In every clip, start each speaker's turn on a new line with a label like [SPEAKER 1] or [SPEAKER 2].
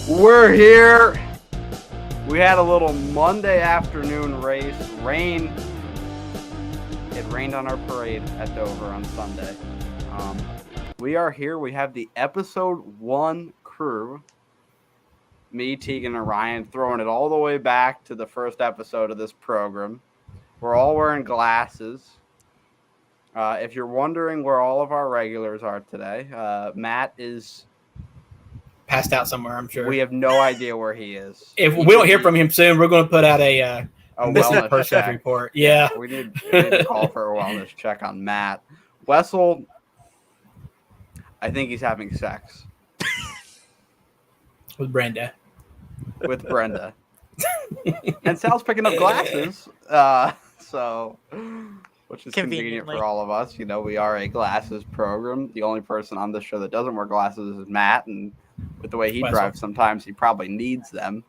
[SPEAKER 1] We're here. We had a little Monday afternoon race. Rain. It rained on our parade at Dover on Sunday. We are here. We have the episode 1 crew. Me, Tegan, and Ryan throwing it all the way back to the first episode of this program. We're all wearing glasses. If you're wondering where all of our regulars are today, Matt is
[SPEAKER 2] passed out somewhere, I'm sure.
[SPEAKER 1] We have no idea where he is.
[SPEAKER 2] If we don't hear from him soon, we're going to put out a
[SPEAKER 1] wellness check
[SPEAKER 2] report. Yeah.
[SPEAKER 1] We need to call for a wellness check on Matt. Wessel, I think he's having sex.
[SPEAKER 2] With Brenda.
[SPEAKER 1] And Sal's picking up glasses. Which is convenient for all of us. You know, we are a glasses program. The only person on this show that doesn't wear glasses is Matt, and with the way he drives, sometimes he probably needs them.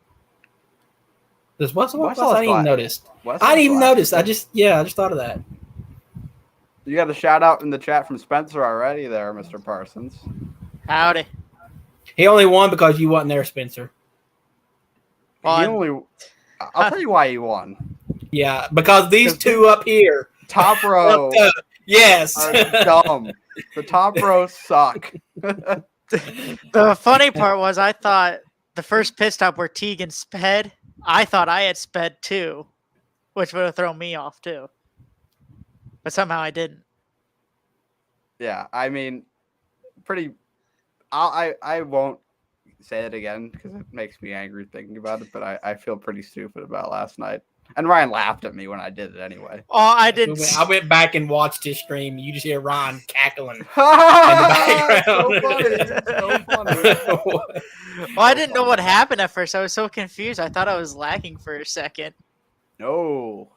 [SPEAKER 2] Does Wessel wear glasses? I didn't even notice. I didn't even notice. I just thought of that.
[SPEAKER 1] You got a shout out in the chat from Spencer already there, Mr. Parsons.
[SPEAKER 3] Howdy.
[SPEAKER 2] He only won because you wasn't there, Spencer.
[SPEAKER 1] I'll tell you why he won.
[SPEAKER 2] Yeah, because these two up here.
[SPEAKER 1] Top row.
[SPEAKER 2] Yes.
[SPEAKER 1] Are dumb. The top row suck.
[SPEAKER 3] The funny part was I thought the first pit stop where Tegan sped, I thought I had sped too, which would have thrown me off too. But somehow I didn't.
[SPEAKER 1] Yeah, I mean, I won't say it again because it makes me angry thinking about it, but I feel pretty stupid about last night. And Ryan laughed at me when I did it anyway.
[SPEAKER 3] Oh, I didn't.
[SPEAKER 2] I went back and watched his stream. You just hear Ryan cackling in the background.
[SPEAKER 1] So funny.
[SPEAKER 3] Well, I didn't know what happened at first. I was so confused. I thought I was lagging for a second.
[SPEAKER 1] No.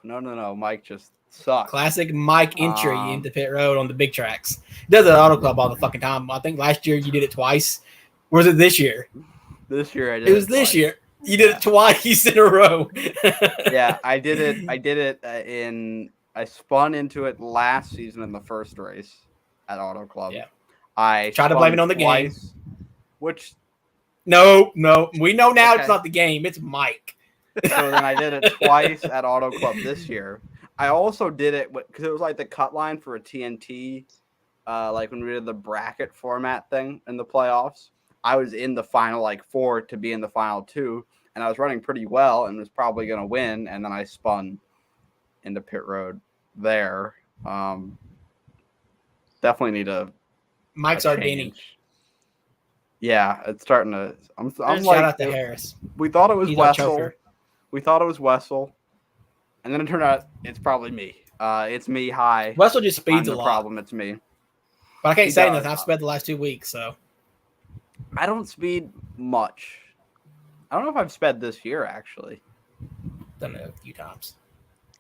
[SPEAKER 1] Mike just sucks.
[SPEAKER 2] Classic Mike entry into pit road on the big tracks. He does it at Auto Club all the fucking time. I think last year you did it twice. Or was it this year?
[SPEAKER 1] This year I did.
[SPEAKER 2] It was this year. You did it twice in a row.
[SPEAKER 1] Yeah, I did it I spun into it last season in the first race at Auto Club.
[SPEAKER 2] Yeah.
[SPEAKER 1] I
[SPEAKER 2] tried to blame it on the game.
[SPEAKER 1] Which
[SPEAKER 2] No. We know now It's not the game. It's Mike.
[SPEAKER 1] So then I did it twice at Auto Club this year. I also did it because it was like the cut line for a TNT, like when we did the bracket format thing in the playoffs. I was in the final 4 to be in the final 2, and I was running pretty well and was probably going to win, and then I spun into pit road there. Definitely need
[SPEAKER 2] Mike's Ardini.
[SPEAKER 1] Yeah, it's starting to. I'm
[SPEAKER 2] shout out to Harris.
[SPEAKER 1] We thought it was Wessel. And then it turned out it's probably me. It's me. Hi.
[SPEAKER 2] Wessel just speeds a lot.
[SPEAKER 1] Problem. It's me.
[SPEAKER 2] But I can't say anything. I've sped the last 2 weeks, so.
[SPEAKER 1] I don't speed much. I don't know if I've sped this year, actually.
[SPEAKER 2] Done it a few times.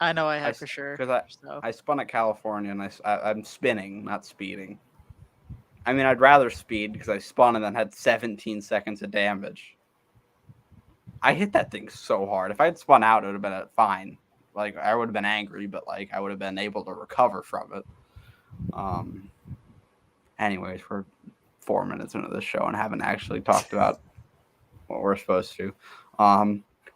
[SPEAKER 3] I know I have for sure.
[SPEAKER 1] Because I spun at California, and I'm spinning, not speeding. I mean, I'd rather speed because I spun and then had 17 seconds of damage. I hit that thing so hard. If I had spun out, it would have been fine. I would have been angry, but I would have been able to recover from it. Anyways, we're 4 minutes into the show and haven't actually talked about what we're supposed to.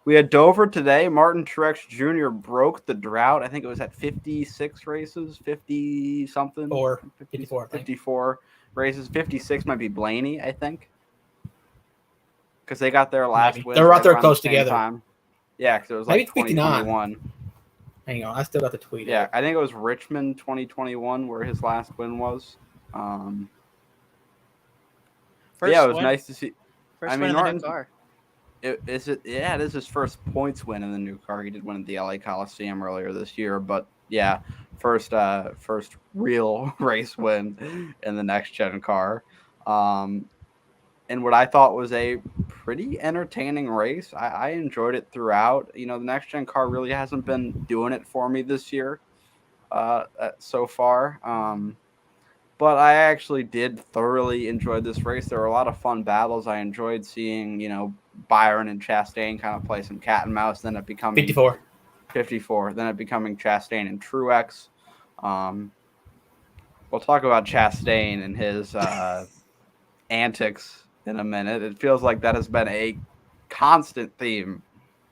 [SPEAKER 1] We had Dover today. Martin Truex Jr. broke the drought. I think it was at 56 races, 50 something. 54 races. 56 might be Blaney, I think. Because they got their last win.
[SPEAKER 2] They're right there close together.
[SPEAKER 1] Time. Yeah, because it was
[SPEAKER 2] maybe
[SPEAKER 1] 2021.
[SPEAKER 2] Hang on, I still got the tweet.
[SPEAKER 1] Yeah, I think it was Richmond 2021 where his last win was. It was nice to see.
[SPEAKER 3] First win in the new car.
[SPEAKER 1] It is his first points win in the new car. He did win at the LA Coliseum earlier this year, but yeah, first real race win in the next gen car. And what I thought was a pretty entertaining race. I enjoyed it throughout. You know, the next gen car really hasn't been doing it for me this year so far. But I actually did thoroughly enjoy this race. There were a lot of fun battles. I enjoyed seeing, Byron and Chastain kind of play some cat and mouse. Then it becoming 54. Then it becoming Chastain and Truex. We'll talk about Chastain and his antics in a minute. It feels like that has been a constant theme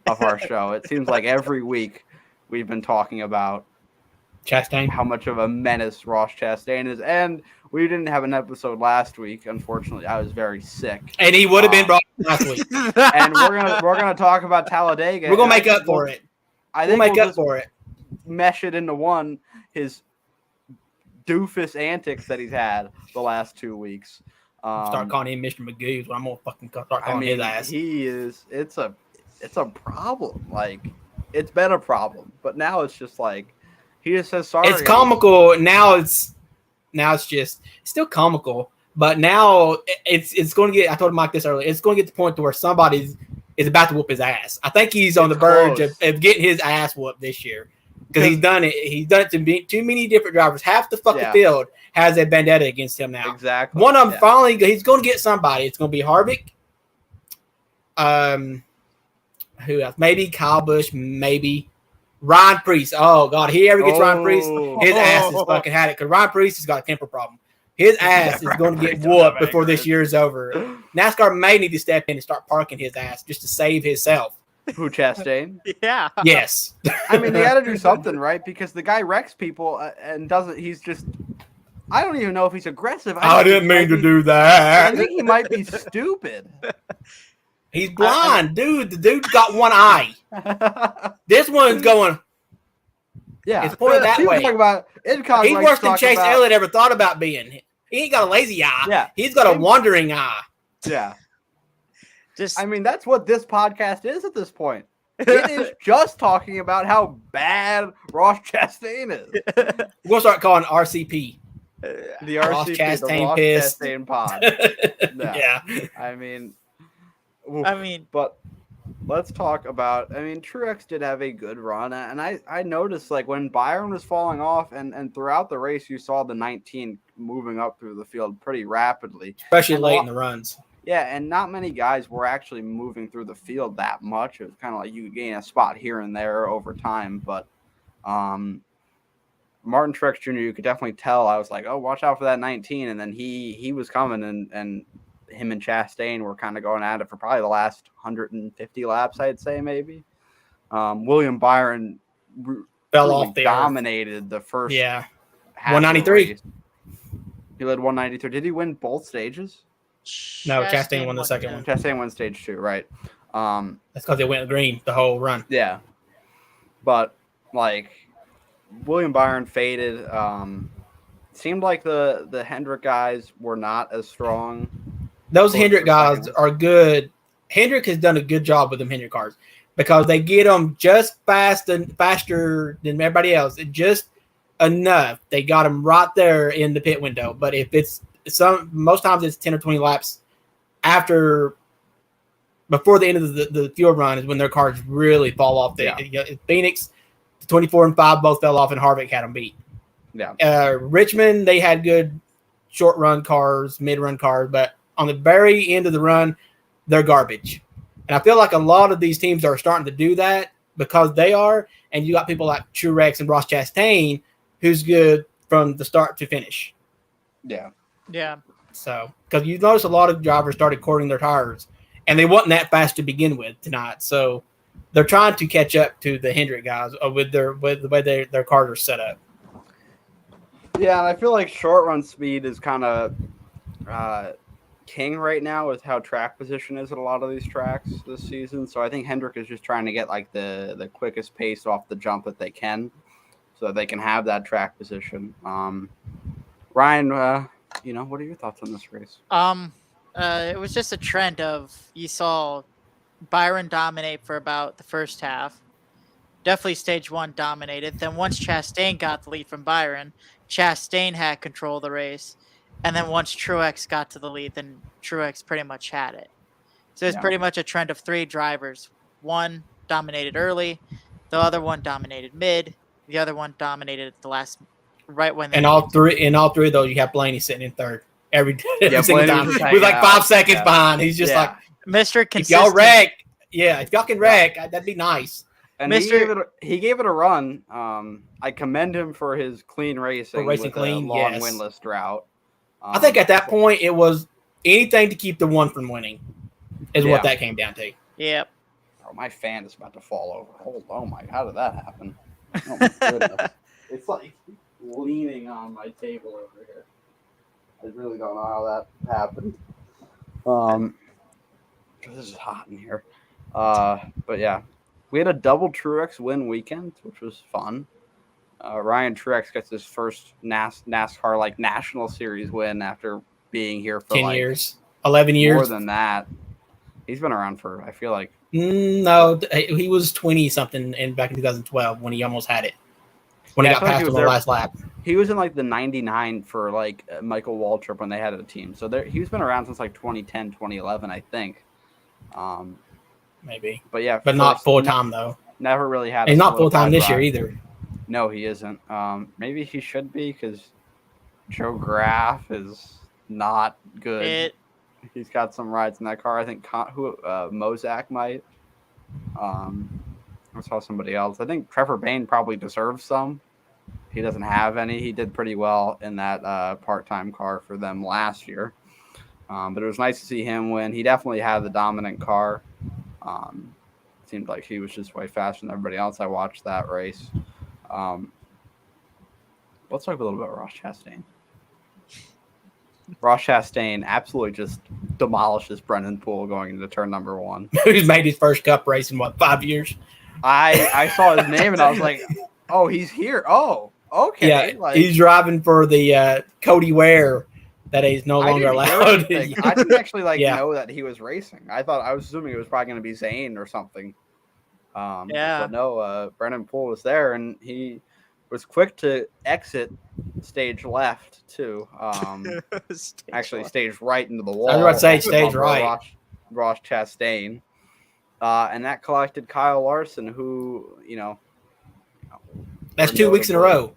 [SPEAKER 1] of our show. It seems like every week we've been talking about
[SPEAKER 2] Chastain.
[SPEAKER 1] how much of a menace Ross Chastain is, and we didn't have an episode last week. Unfortunately, I was very sick,
[SPEAKER 2] And he would have been brought last week.
[SPEAKER 1] and we're gonna talk about Talladega.
[SPEAKER 2] We're gonna make up for it.
[SPEAKER 1] I
[SPEAKER 2] We'll
[SPEAKER 1] think
[SPEAKER 2] make up for it.
[SPEAKER 1] mesh it into one. His doofus antics that he's had the last 2 weeks.
[SPEAKER 2] Start calling him Mr. Magoo. I'm gonna fucking start calling his ass.
[SPEAKER 1] He is. It's a problem. Like, it's been a problem, but now it's just like he just says sorry.
[SPEAKER 2] It's comical now. It's still comical, but now it's going to get. I told Mike this earlier. It's going to get to the point to where somebody is about to whoop his ass. I think he's on the verge of getting his ass whooped this year because he's done it. He's done it to too many different drivers. Half the fucking field has a vendetta against him now.
[SPEAKER 1] Exactly.
[SPEAKER 2] One of them finally, he's going to get somebody. It's going to be Harvick. Who else? Maybe Kyle Busch. Maybe Ryan Preece. Oh God, he ever gets Ryan Preece, his ass is fucking had it because Ryan Preece has got a temper problem. His ass is going to get whooped before this year is over. NASCAR may need to step in and start parking his ass just to save himself.
[SPEAKER 1] Who, Chastain?
[SPEAKER 3] Yeah.
[SPEAKER 2] Yes.
[SPEAKER 1] I mean, they got to do something, right? Because the guy wrecks people and doesn't. He's just. I don't even know if he's aggressive.
[SPEAKER 2] I didn't mean to do that.
[SPEAKER 1] I think he might be stupid.
[SPEAKER 2] He's blind, dude. The dude's got one eye. This one's going.
[SPEAKER 1] Yeah,
[SPEAKER 2] it's pointed that way.
[SPEAKER 1] He's
[SPEAKER 2] worse than Chase Elliott ever thought about being. He ain't got a lazy eye.
[SPEAKER 1] Yeah,
[SPEAKER 2] he's got a wandering eye.
[SPEAKER 1] Yeah.
[SPEAKER 3] Just,
[SPEAKER 1] I mean, that's what this podcast is at this point. It is just talking about how bad Ross Chastain is.
[SPEAKER 2] We'll start calling RCP.
[SPEAKER 1] The
[SPEAKER 2] Ross
[SPEAKER 1] RCP,
[SPEAKER 2] Chastain
[SPEAKER 1] the Ross
[SPEAKER 2] pissed.
[SPEAKER 1] Chastain pod.
[SPEAKER 2] Yeah.
[SPEAKER 1] I mean, but let's talk about. I mean, Truex did have a good run, and I noticed like when Byron was falling off, and throughout the race, you saw the 19 moving up through the field pretty rapidly,
[SPEAKER 2] especially late in the runs.
[SPEAKER 1] Yeah, and not many guys were actually moving through the field that much. It was kind of like you gain a spot here and there over time, but Martin Truex Jr., you could definitely tell. I was like, oh, watch out for that 19, and then he was coming, and him and Chastain were kind of going at it for probably the last 150 laps, I'd say maybe. William Byron
[SPEAKER 2] fell off there.
[SPEAKER 1] Dominated the first
[SPEAKER 2] 193.
[SPEAKER 1] He led 193. Did he win both stages?
[SPEAKER 2] No, Chastain won the second one.
[SPEAKER 1] Chastain won stage 2, right?
[SPEAKER 2] That's because they went green the whole run.
[SPEAKER 1] Yeah. But, like, William Byron faded. Seemed like the Hendrick guys were not as strong.
[SPEAKER 2] Those Hendrick guys are good. Hendrick has done a good job with them Hendrick cars because they get them just faster than everybody else. Just enough. They got them right there in the pit window. But if it's most times it's 10 or 20 laps before the end of the field run is when their cars really fall off. Phoenix, 24 and 5 both fell off, and Harvick had them beat.
[SPEAKER 1] Yeah.
[SPEAKER 2] Richmond, they had good short run cars, mid run cars, but on the very end of the run, they're garbage. And I feel like a lot of these teams are starting to do that because they are, and you got people like Truex and Ross Chastain, who's good from the start to finish.
[SPEAKER 1] Yeah.
[SPEAKER 3] Yeah.
[SPEAKER 2] So, because you notice a lot of drivers started cording their tires, and they wasn't that fast to begin with tonight. So, they're trying to catch up to the Hendrick guys with the way their cars are set up.
[SPEAKER 1] Yeah, and I feel like short run speed is kind of king right now with how track position is at a lot of these tracks this season. So I think Hendrick is just trying to get like the quickest pace off the jump that they can, so they can have that track position. Ryan, what are your thoughts on this race?
[SPEAKER 3] It was just a trend of you saw Byron dominate for about the first half. Definitely stage 1 dominated. Then once Chastain got the lead from Byron, Chastain had control of the race. And then once Truex got to the lead, then Truex pretty much had it. So it's pretty much a trend of 3 drivers. One dominated early, the other one dominated mid, the other one dominated at the last, right when.
[SPEAKER 2] And all three of those, you have Blaney sitting in third every single time with like 5 seconds behind. He's just like
[SPEAKER 3] Mr. Consistent.
[SPEAKER 2] If y'all wreck, if y'all can wreck, that'd be nice.
[SPEAKER 1] And he gave it a run. I commend him for his clean racing with
[SPEAKER 2] clean,
[SPEAKER 1] a long winless drought.
[SPEAKER 2] I think at that point it was anything to keep the one from winning is what that came down to.
[SPEAKER 3] Yep.
[SPEAKER 1] Oh, my fan is about to fall over. Oh my! How did that happen? Oh my goodness! It's like leaning on my table over here. I really don't know how that happened. This is hot in here. But yeah, we had a double Truex win weekend, which was fun. Ryan Truex gets his first NASCAR like National Series win after being here for
[SPEAKER 2] 10
[SPEAKER 1] like
[SPEAKER 2] years, 11 years.
[SPEAKER 1] more than that. He's been around for, I feel like.
[SPEAKER 2] No, he was 20 something back in 2012 when he almost had it. When he got past him on the last lap.
[SPEAKER 1] He was in like the 99 for like Michael Waltrip when they had a team. So he's been around since like 2010, 2011, I think.
[SPEAKER 2] Maybe.
[SPEAKER 1] But yeah.
[SPEAKER 2] But not full time though.
[SPEAKER 1] Never really had.
[SPEAKER 2] He's not full time this year either.
[SPEAKER 1] No, he isn't. Maybe he should be because Joe Graff is not good. He's got some rides in that car. I think Mozak might. I saw somebody else. I think Trevor Bayne probably deserves some. He doesn't have any. He did pretty well in that part-time car for them last year. But it was nice to see him win. He definitely had the dominant car. It seemed like he was just way faster than everybody else. I watched that race. Let's talk a little bit about Ross Chastain. Ross Chastain absolutely just demolishes Brendan Poole going into turn number 1.
[SPEAKER 2] He's made his first cup race in 5 years?
[SPEAKER 1] I saw his name and I was like, oh, he's here. Oh, okay.
[SPEAKER 2] Yeah, he's driving for the Cody Ware that he's no longer allowed.
[SPEAKER 1] I didn't actually know that he was racing. I was assuming it was probably going to be Zane or something. But no, Brendan Poole was there and he was quick to exit stage left too. Stage right into the wall.
[SPEAKER 2] I was about to say stage right.
[SPEAKER 1] Ross Chastain. And that collected Kyle Larson, who,
[SPEAKER 2] that's 2 weeks in a row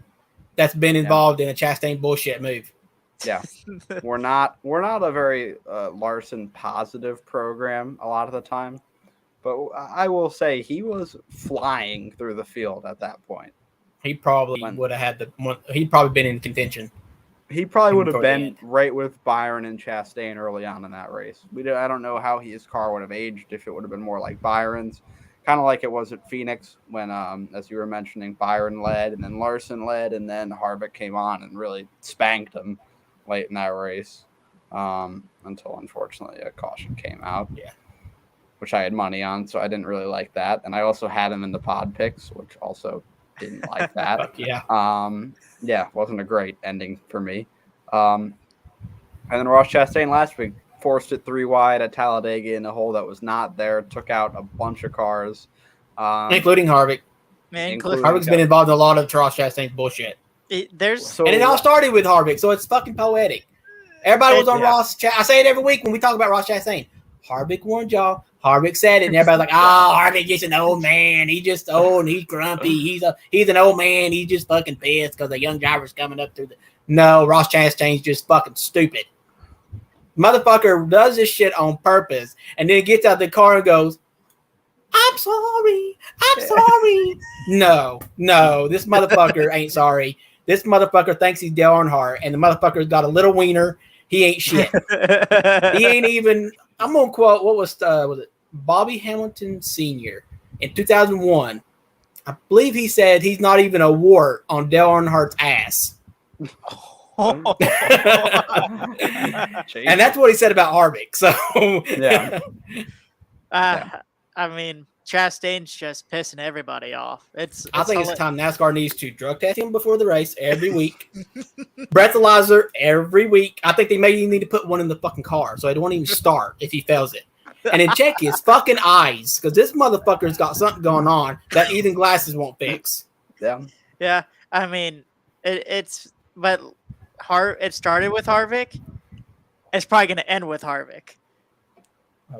[SPEAKER 2] that's been involved in a Chastain bullshit move.
[SPEAKER 1] Yeah. we're not a very Larson positive program a lot of the time. But I will say he was flying through the field at that point.
[SPEAKER 2] He probably would have had he'd probably been in contention.
[SPEAKER 1] He probably would have been right with Byron and Chastain early on in that race. I don't know how his car would have aged if it would have been more like Byron's. Kind of like it was at Phoenix when, as you were mentioning, Byron led and then Larson led and then Harvick came on and really spanked him late in that race until, unfortunately, a caution came out.
[SPEAKER 2] Yeah.
[SPEAKER 1] Which I had money on, so I didn't really like that. And I also had him in the pod picks, which also didn't like that.
[SPEAKER 2] Yeah.
[SPEAKER 1] Wasn't a great ending for me. And then Ross Chastain last week forced it 3 wide at Talladega in a hole that was not there, took out a bunch of cars.
[SPEAKER 2] Including Harvick. Harvick's been involved in a lot of Ross Chastain bullshit. And it all started with Harvick, so it's fucking poetic. Everybody was on Ross Chastain. I say it every week when we talk about Ross Chastain. Harvick warned y'all. Harvick said it, and everybody's like, Harvick is an old man. He's just old and he's grumpy. He's an old man. He's just fucking pissed because the young driver's coming up through the... No, Ross Chastain's just fucking stupid. Motherfucker does this shit on purpose and then gets out of the car and goes, I'm sorry. No, this motherfucker ain't sorry. This motherfucker thinks he's Dale Earnhardt, and the motherfucker's got a little wiener. He ain't shit. He ain't even... I'm going to quote, what was it Bobby Hamilton Sr. in 2001. I believe he said he's not even a wart on Dale Earnhart's ass. And that's what he said about Harvick. So,
[SPEAKER 3] I mean, Chastain's just pissing everybody off.
[SPEAKER 2] I think it's time NASCAR needs to drug test him before the race every week. Breathalyzer every week. I think they may even need to put one in the fucking car so it won't even start if he fails it. And then check his fucking eyes because this motherfucker's got something going on that even glasses won't fix.
[SPEAKER 1] Yeah.
[SPEAKER 3] I mean, it started with Harvick. It's probably going to end with Harvick.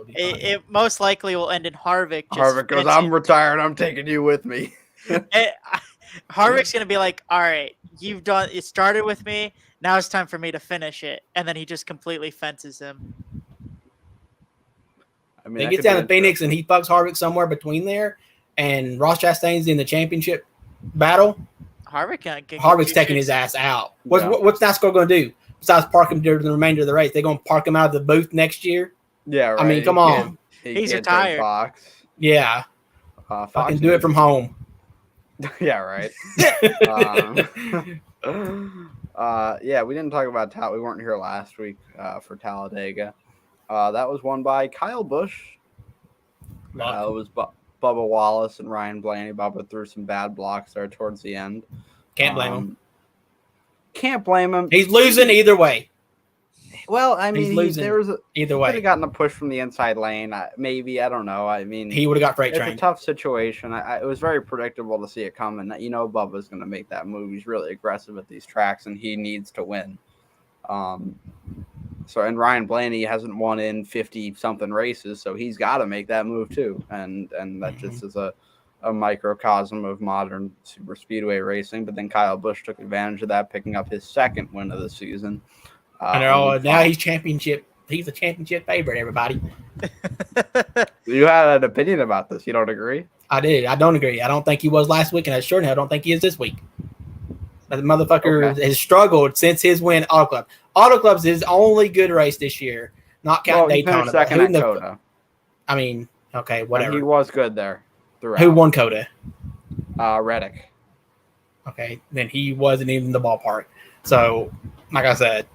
[SPEAKER 3] It most likely will end in Harvick.
[SPEAKER 1] Harvick goes, I'm retired. I'm taking you with me.
[SPEAKER 3] Harvick's going to be like, all right, it started with me. Now it's time for me to finish it. And then he just completely fences him.
[SPEAKER 1] I mean,
[SPEAKER 2] he gets down to Phoenix and he fucks Harvick somewhere between there. And Ross Chastain's in the championship battle. Harvick's taking his ass out. What's NASCAR going to do besides park him during the remainder of the race? They're going to park him out of the booth next year?
[SPEAKER 1] Yeah, right.
[SPEAKER 2] I mean, come on.
[SPEAKER 3] He's
[SPEAKER 1] can't take
[SPEAKER 3] retired.
[SPEAKER 1] Fox.
[SPEAKER 2] Yeah,
[SPEAKER 1] Fox
[SPEAKER 2] fucking do it from home.
[SPEAKER 1] Yeah, right. Yeah, we didn't talk about we weren't here last week for Talladega. That was won by Kyle Busch. It was Bubba Wallace and Ryan Blaney. Bubba threw some bad blocks there towards the end.
[SPEAKER 2] Can't blame him.
[SPEAKER 1] Can't blame him.
[SPEAKER 2] He's losing either way.
[SPEAKER 1] Well, I mean,
[SPEAKER 2] either way.
[SPEAKER 1] Could have gotten a push from the inside lane. Maybe, I don't know. I mean,
[SPEAKER 2] he would have got freight trained.
[SPEAKER 1] It's a tough situation. It was very predictable to see it coming. You know, Bubba's going to make that move. He's really aggressive at these tracks, and he needs to win. And Ryan Blaney hasn't won in 50-something races, so he's got to make that move too. And that just is a microcosm of modern super speedway racing. But then Kyle Busch took advantage of that, picking up his second win of the season.
[SPEAKER 2] And now he's championship. He's a championship favorite. Everybody.
[SPEAKER 1] You had an opinion about this. You don't agree?
[SPEAKER 2] I did. I don't agree. I don't think he was last week, and I sure I don't think he is this week. But the motherfucker has struggled since his win at Auto Club. Auto Club's his only good race this year, not counting Daytona.
[SPEAKER 1] Second at Coda.
[SPEAKER 2] I mean, okay, whatever.
[SPEAKER 1] And he was good there throughout.
[SPEAKER 2] Who won Coda?
[SPEAKER 1] Reddick.
[SPEAKER 2] Okay, then he wasn't even in the ballpark. So, like I said,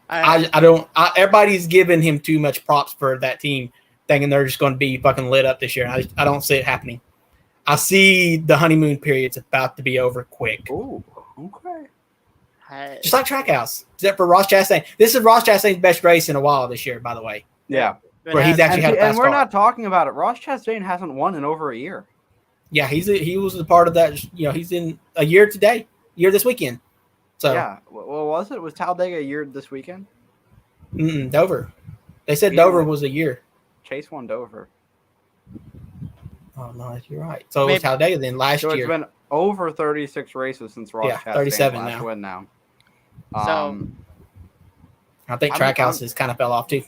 [SPEAKER 2] I don't. Everybody's giving him too much props for that team, thinking they're just going to be fucking lit up this year. I don't see it happening. I see the honeymoon period's about to be over quick.
[SPEAKER 1] Ooh, okay.
[SPEAKER 2] Just like Trackhouse, except for Ross Chastain. This is Ross Chastain's best race in a while this year, by the way.
[SPEAKER 1] Yeah,
[SPEAKER 2] where he's actually had a fast
[SPEAKER 1] and we're
[SPEAKER 2] car.
[SPEAKER 1] not talking about it. Ross Chastain hasn't won in over a year.
[SPEAKER 2] Yeah, he was a part of that. You know, he's in a year this weekend. So
[SPEAKER 1] yeah, well, was it? Was Talladega a year this weekend?
[SPEAKER 2] Dover. They said Dover was a year.
[SPEAKER 1] Chase won Dover.
[SPEAKER 2] Oh no, you're right. So it was Talladega then last year.
[SPEAKER 1] It's been over 36 races since Ross Chastain's
[SPEAKER 2] 37
[SPEAKER 1] last
[SPEAKER 2] now.
[SPEAKER 1] win now.
[SPEAKER 3] So
[SPEAKER 2] I think Trackhouse has kind of fell off too.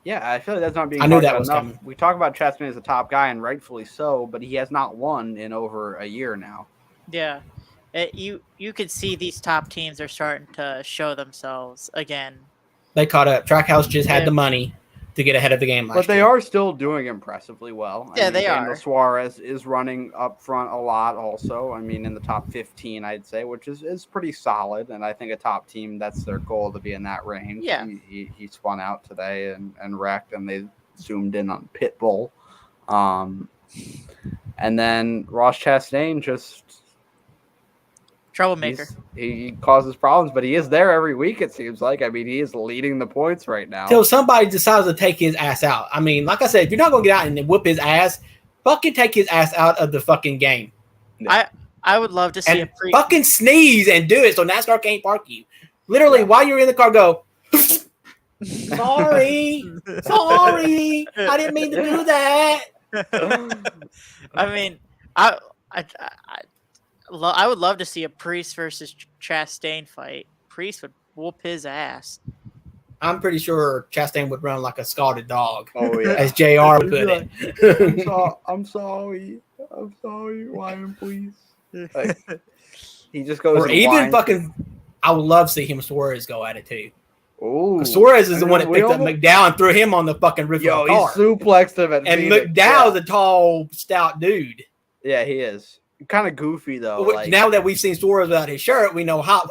[SPEAKER 1] Yeah, I feel like that's not being.
[SPEAKER 2] I knew that
[SPEAKER 1] was
[SPEAKER 2] was
[SPEAKER 1] enough.
[SPEAKER 2] coming.
[SPEAKER 1] We talk about Chastain as a top guy, and rightfully so, but he has not won in over a year now.
[SPEAKER 3] Yeah, you could see these top teams are starting to show themselves again.
[SPEAKER 2] They caught up. Trackhouse just had the money to get ahead of the game last year.
[SPEAKER 1] But they are still doing impressively well.
[SPEAKER 3] Yeah, they
[SPEAKER 1] Daniel
[SPEAKER 3] are.
[SPEAKER 1] Suarez is running up front a lot also. I mean, in the top 15, I'd say, which is pretty solid. And I think a top team, that's their goal, to be in that range.
[SPEAKER 3] Yeah.
[SPEAKER 1] He spun out today and wrecked, and they zoomed in on Pitbull. And then Ross Chastain just...
[SPEAKER 3] Troublemaker.
[SPEAKER 1] He causes problems, but he is there every week, it seems like. I mean, he is leading the points right now.
[SPEAKER 2] Till somebody decides to take his ass out. I mean, like I said, if you're not going to get out and whoop his ass, fucking take his ass out of the fucking game.
[SPEAKER 3] I would love to see
[SPEAKER 2] and fucking sneeze and do it so NASCAR can't park you. Literally, while you're in the car, go, sorry, I didn't mean to do that.
[SPEAKER 3] I mean, I would love to see a Priest versus Chastain fight. Priest would whoop his ass.
[SPEAKER 2] I'm pretty sure Chastain would run like a scalded dog.
[SPEAKER 1] Oh yeah,
[SPEAKER 2] as JR would put it.
[SPEAKER 1] I'm sorry, Ryan, please. Like, he just goes.
[SPEAKER 2] Or even fucking. I would love to see him and Suarez go at it too.
[SPEAKER 1] Oh,
[SPEAKER 2] Suarez is the one that picked up McDowell and threw him on the fucking roof of the car.
[SPEAKER 1] He suplexed him at
[SPEAKER 2] and
[SPEAKER 1] Phoenix.
[SPEAKER 2] McDowell's a tall, stout dude.
[SPEAKER 1] Yeah, he is. Kind of goofy though.
[SPEAKER 2] Like, now that we've seen Suarez without his shirt, we know how.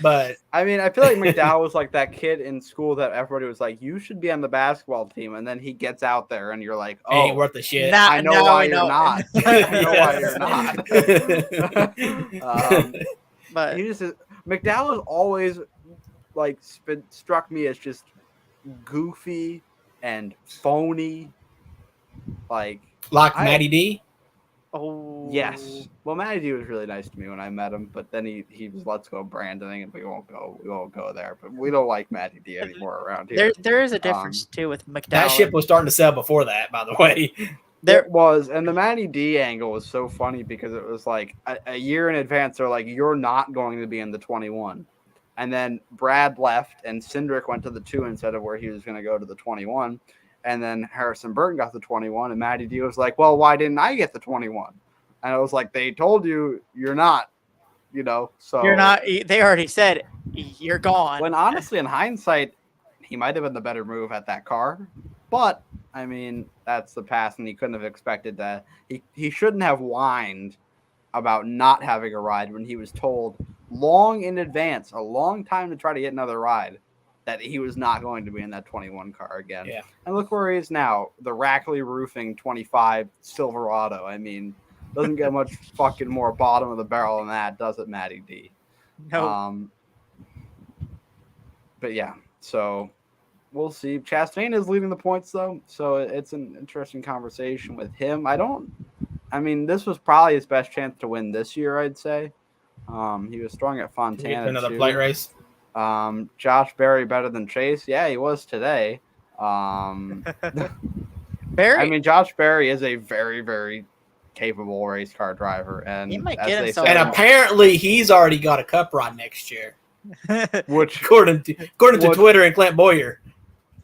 [SPEAKER 2] But
[SPEAKER 1] I mean, I feel like McDowell was like that kid in school that everybody was like, "You should be on the basketball team," and then he gets out there, and you're like, "Oh,
[SPEAKER 2] ain't worth the shit."
[SPEAKER 1] I know why you're not. I know why you're not."
[SPEAKER 3] But
[SPEAKER 1] he just McDowell has always like struck me as just goofy and phony, like
[SPEAKER 2] Matty D.
[SPEAKER 3] Oh
[SPEAKER 1] yes. Well, Matty D was really nice to me when I met him, but then he was let's go Brandoning, and we won't go there. But we don't like Matty D anymore around here.
[SPEAKER 3] There is a difference too with McDowell.
[SPEAKER 2] That ship was starting to sell before that, by the way.
[SPEAKER 1] There was, and the Matty D angle was so funny because it was like a year in advance. They're like, "You're not going to be in the 21," and then Brad left, and Cindric went to the 2 instead of where he was going to go to the 21. And then Harrison Burton got the 21, and Matty D was like, "Well, why didn't I get the 21?" And I was like, "They told you you're not, so
[SPEAKER 3] you're not." They already said you're gone.
[SPEAKER 1] When honestly, in hindsight, he might have been the better move at that car, But I mean, that's the past, and he couldn't have expected that. He shouldn't have whined about not having a ride when he was told long in advance, a long time to try to get another ride, that he was not going to be in that 21 car again.
[SPEAKER 2] Yeah.
[SPEAKER 1] And look where he is now, the Rackley Roofing 25 Silverado. I mean, doesn't get much fucking more bottom of the barrel than that, does it, Matty D?
[SPEAKER 3] No.
[SPEAKER 1] But yeah, so we'll see. Chastain is leading the points, though, so it's an interesting conversation with him. I mean, this was probably his best chance to win this year, I'd say. He was strong at Fontana,
[SPEAKER 2] another
[SPEAKER 1] too.
[SPEAKER 2] plate race.
[SPEAKER 1] Josh Berry better than Chase? Yeah, he was today.
[SPEAKER 3] Barry,
[SPEAKER 1] I mean, Josh Berry is a very, very capable race car driver, and
[SPEAKER 3] He might
[SPEAKER 1] as
[SPEAKER 3] get
[SPEAKER 1] they
[SPEAKER 3] himself-
[SPEAKER 1] said,
[SPEAKER 2] And apparently he's already got a cup ride next year,
[SPEAKER 1] which
[SPEAKER 2] according to Twitter and Clint Boyer.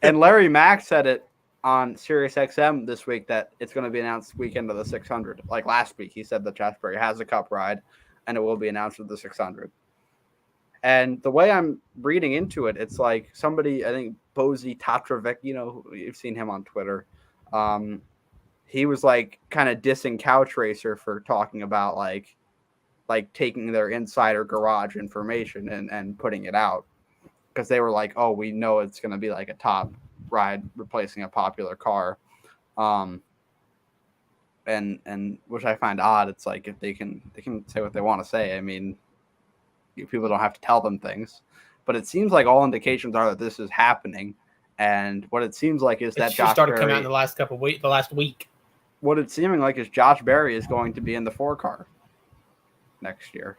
[SPEAKER 1] and Larry Mack said it on Sirius XM this week that it's going to be announced weekend of the 600. Like last week, he said that Josh Berry has a cup ride, and it will be announced with the 600. And the way I'm reading into it, it's like somebody, I think Bozy Tatrovic, you've seen him on Twitter. He was like kind of dissing Couch Racer for talking about like taking their insider garage information and putting it out, because they were like, oh, we know it's going to be like a top ride replacing a popular car. And which I find odd. It's like, if they can say what they want to say. I mean, people don't have to tell them things, but it seems like all indications are that this is happening. And what it seems like is that Josh
[SPEAKER 2] started
[SPEAKER 1] Berry,
[SPEAKER 2] coming out in the last week.
[SPEAKER 1] What it's seeming like is Josh Berry is going to be in the 4 car next year.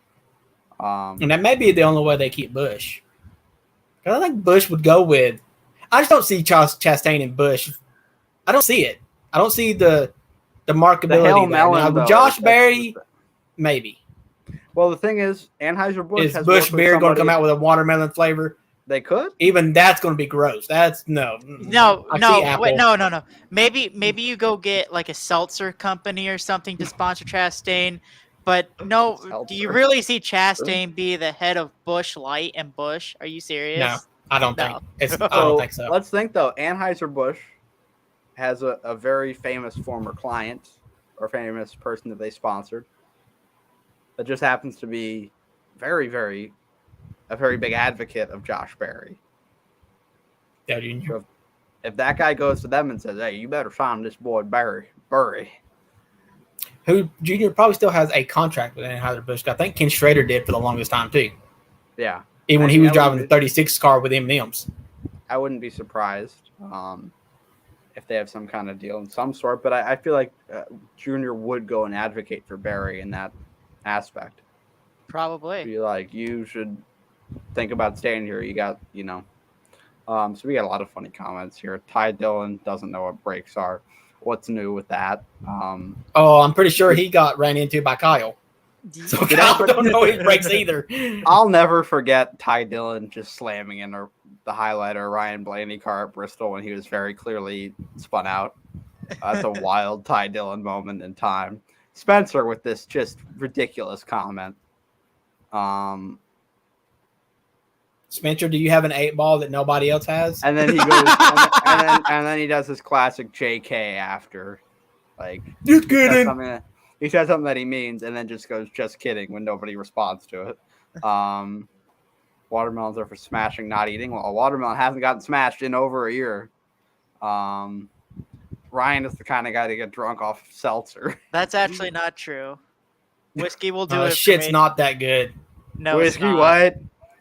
[SPEAKER 2] And that may be the only way they keep Busch. I think Busch would go with. I just don't see Chastain and Busch. I don't see it. I don't see the marketability.
[SPEAKER 1] Hale
[SPEAKER 2] there.
[SPEAKER 1] Melon,
[SPEAKER 2] Now,
[SPEAKER 1] though,
[SPEAKER 2] Josh
[SPEAKER 1] that's
[SPEAKER 2] Berry, maybe.
[SPEAKER 1] Well, the thing is, Anheuser-Busch
[SPEAKER 2] Is Busch beer going to come out with a watermelon flavor?
[SPEAKER 1] They could.
[SPEAKER 2] Even that's going to be gross. That's no.
[SPEAKER 3] No,
[SPEAKER 2] I see
[SPEAKER 3] no,
[SPEAKER 2] Apple.
[SPEAKER 3] wait, no. Maybe you go get like a seltzer company or something to sponsor Chastain, but no. Do you
[SPEAKER 1] Seltzer.
[SPEAKER 3] really see Chastain be the head of Busch Light and Busch? Are you serious?
[SPEAKER 2] No, I don't
[SPEAKER 3] No.
[SPEAKER 2] think. I don't think so.
[SPEAKER 1] Let's think, though. Anheuser-Busch has a very famous former client or famous person that they sponsored that just happens to be very, very a very big advocate of Josh Berry.
[SPEAKER 2] Yeah, Junior.
[SPEAKER 1] So if that guy goes to them and says, hey, you better sign this boy Berry,
[SPEAKER 2] Who Junior probably still has a contract with Anheuser-Busch. I think Ken Schrader did for the longest time too.
[SPEAKER 1] yeah,
[SPEAKER 2] Even when
[SPEAKER 1] I
[SPEAKER 2] he
[SPEAKER 1] mean,
[SPEAKER 2] was
[SPEAKER 1] I
[SPEAKER 2] driving the
[SPEAKER 1] wouldn't
[SPEAKER 2] 36 car with M&M's.
[SPEAKER 1] I wouldn't be surprised if they have some kind of deal in some sort, but I feel like Junior would go and advocate for Berry in that aspect.
[SPEAKER 3] Probably.
[SPEAKER 1] Be like, you should think about staying here. You got, so we got a lot of funny comments here. Ty Dillon doesn't know what brakes are. What's new with that?
[SPEAKER 2] I'm pretty sure he got ran into by Kyle. So Kyle don't know his brakes either.
[SPEAKER 1] I'll never forget Ty Dillon just slamming in the highlighter Ryan Blaney car at Bristol when he was very clearly spun out. That's a wild Ty Dillon moment in time. Spencer with this just ridiculous comment.
[SPEAKER 2] Spencer, do you have an 8-ball that nobody else has?
[SPEAKER 1] And then he goes, and then he does his classic JK after, like,
[SPEAKER 2] Just kidding.
[SPEAKER 1] he says something that he means, and then just goes, just kidding, when nobody responds to it. Watermelons are for smashing, not eating. Well, a watermelon hasn't gotten smashed in over a year. Ryan is the kind of guy to get drunk off of seltzer.
[SPEAKER 3] That's actually not true. Whiskey will do it. For
[SPEAKER 2] Shit's
[SPEAKER 3] me.
[SPEAKER 2] not that good.
[SPEAKER 3] No,
[SPEAKER 1] Whiskey,
[SPEAKER 3] it's not.
[SPEAKER 1] what?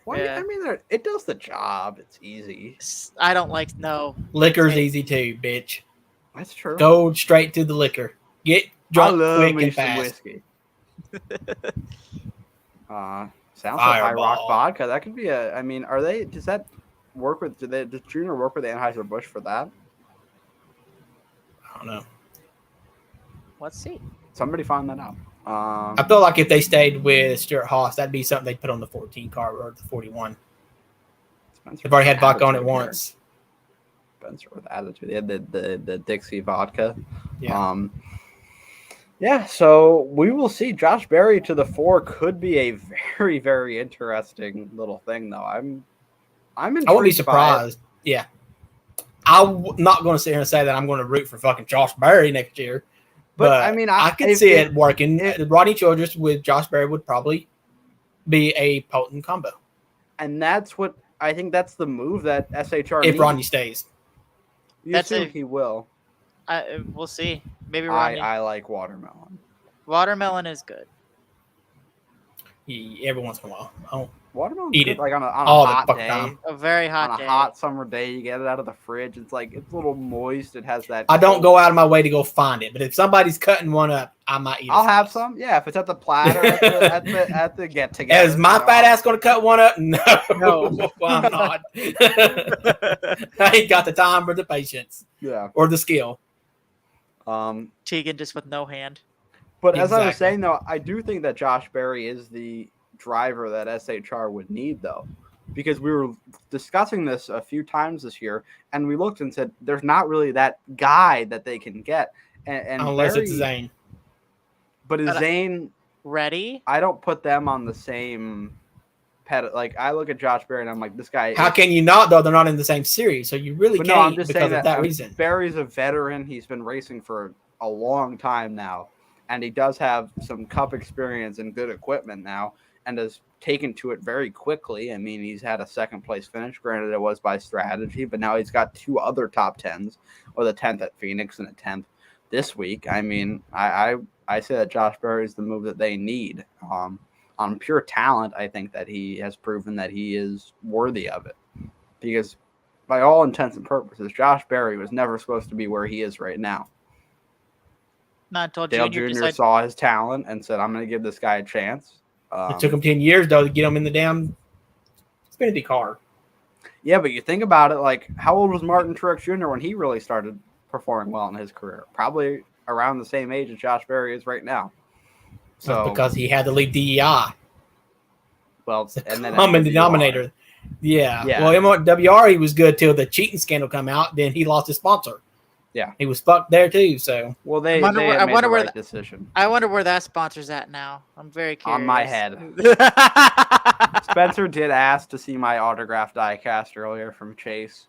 [SPEAKER 1] Well,
[SPEAKER 3] Yeah.
[SPEAKER 1] I mean, it does the job. It's easy.
[SPEAKER 3] I don't like no.
[SPEAKER 2] Liquor's easy too, bitch.
[SPEAKER 1] That's true.
[SPEAKER 2] Go straight to the liquor. Get drunk quick and fast.
[SPEAKER 1] Whiskey. Sounds like High Rock
[SPEAKER 2] Fireball.
[SPEAKER 1] vodka. That could be a. I mean, are they? Does that work with? Does Junior work with Anheuser-Busch for that?
[SPEAKER 2] I don't know.
[SPEAKER 3] Let's see.
[SPEAKER 1] Somebody find that out.
[SPEAKER 2] I feel like if they stayed with Stuart Haas, that'd be something they'd put on the 14 car or the 41.
[SPEAKER 1] Spencer
[SPEAKER 2] They've already had
[SPEAKER 1] with
[SPEAKER 2] vodka on it
[SPEAKER 1] attitude here.
[SPEAKER 2] once.
[SPEAKER 1] Spencer with attitude. They had the Dixie vodka.
[SPEAKER 2] Yeah.
[SPEAKER 1] Yeah, so we will see. Josh Berry to the 4 could be a very, very interesting little thing, though. I'm intrigued
[SPEAKER 2] I wouldn't be
[SPEAKER 1] by it.
[SPEAKER 2] surprised. Yeah. I'm not going to sit here and say that I'm going to root for fucking Josh Berry next year. But
[SPEAKER 1] I mean,
[SPEAKER 2] I could see it working. Rodney Childress with Josh Berry would probably be a potent combo.
[SPEAKER 1] And that's what I think. That's the move that SHR
[SPEAKER 2] if
[SPEAKER 1] needs.
[SPEAKER 2] Rodney stays.
[SPEAKER 1] You assume he will.
[SPEAKER 3] We'll see. Maybe Rodney.
[SPEAKER 1] I like watermelon.
[SPEAKER 3] Watermelon is good.
[SPEAKER 2] Every once in a while.
[SPEAKER 1] Watermelon's
[SPEAKER 2] eat
[SPEAKER 1] good,
[SPEAKER 2] it
[SPEAKER 1] like on a
[SPEAKER 2] all
[SPEAKER 1] hot
[SPEAKER 2] the
[SPEAKER 1] day.
[SPEAKER 2] time.
[SPEAKER 3] A very hot
[SPEAKER 1] on a
[SPEAKER 3] day.
[SPEAKER 1] hot summer day, you get it out of the fridge. It's like it's a little moist. It has that.
[SPEAKER 2] I don't go out of my way to go find it, but if somebody's cutting one up, I might eat it.
[SPEAKER 1] I'll have some. Yeah, if it's at the platter at the get together.
[SPEAKER 2] Is my fat ass going to cut one up? No, I'm not. I ain't got the time or the patience.
[SPEAKER 1] Yeah,
[SPEAKER 2] or the skill.
[SPEAKER 3] Tegan just with no hand.
[SPEAKER 1] But as I was saying, though, I do think that Josh Berry is the driver that SHR would need, though, because we were discussing this a few times this year, and we looked and said there's not really that guy that they can get, and
[SPEAKER 2] unless
[SPEAKER 1] Berry,
[SPEAKER 2] it's Zane.
[SPEAKER 1] But is Zane
[SPEAKER 3] ready?
[SPEAKER 1] I don't put them on the same pet. Like I look at Josh Berry and I'm like, this guy.
[SPEAKER 2] How can you not though? They're not in the same series, so you really can't.
[SPEAKER 1] No, I'm just
[SPEAKER 2] because
[SPEAKER 1] saying
[SPEAKER 2] of that reason.
[SPEAKER 1] Berry's a veteran. He's been racing for a long time now, and he does have some Cup experience and good equipment now, and has taken to it very quickly. I mean, he's had a second place finish. Granted, it was by strategy, but now he's got 2 other top 10s, or the 10th at Phoenix and a 10th this week. I mean, I say that Josh Berry is the move that they need. On pure talent, I think that he has proven that he is worthy of it, because by all intents and purposes, Josh Berry was never supposed to be where he is right now.
[SPEAKER 3] Not until
[SPEAKER 1] Dale Jr. saw his talent and said, I'm going to give this guy a chance.
[SPEAKER 2] It took him 10 years, though, to get him in the damn Xfinity car.
[SPEAKER 1] Yeah, but you think about it, like, how old was Martin Truex Jr. when he really started performing well in his career? Probably around the same age as Josh Berry is right now. So
[SPEAKER 2] that's because he had to leave DEI.
[SPEAKER 1] Well, and then
[SPEAKER 2] common denominator. Yeah. Well, MWR, he was good till the cheating scandal come out. Then he lost his sponsor.
[SPEAKER 1] Yeah,
[SPEAKER 2] he was fucked there too. So
[SPEAKER 1] I wonder where that decision.
[SPEAKER 3] I wonder where that sponsor's at now. I'm very curious.
[SPEAKER 1] On my head. Spencer did ask to see my autographed diecast earlier from Chase.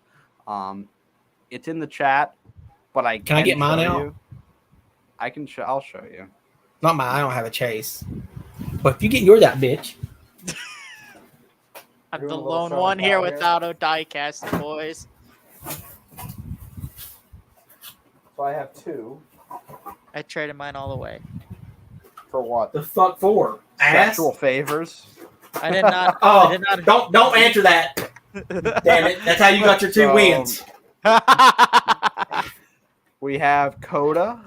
[SPEAKER 1] It's in the chat, but can I
[SPEAKER 2] get mine out?
[SPEAKER 1] I can. I'll show you.
[SPEAKER 2] Not mine. I don't have a Chase. But if you get yours out, bitch.
[SPEAKER 3] I'm the lone one here without a diecast, boys.
[SPEAKER 1] So I have 2.
[SPEAKER 3] I traded mine all the way.
[SPEAKER 1] For what?
[SPEAKER 2] The fuck for?
[SPEAKER 1] Sexual favors.
[SPEAKER 3] I did not.
[SPEAKER 2] Oh,
[SPEAKER 3] I did not.
[SPEAKER 2] Don't answer that. Damn it! That's how you got your 2 wins.
[SPEAKER 1] We have Coda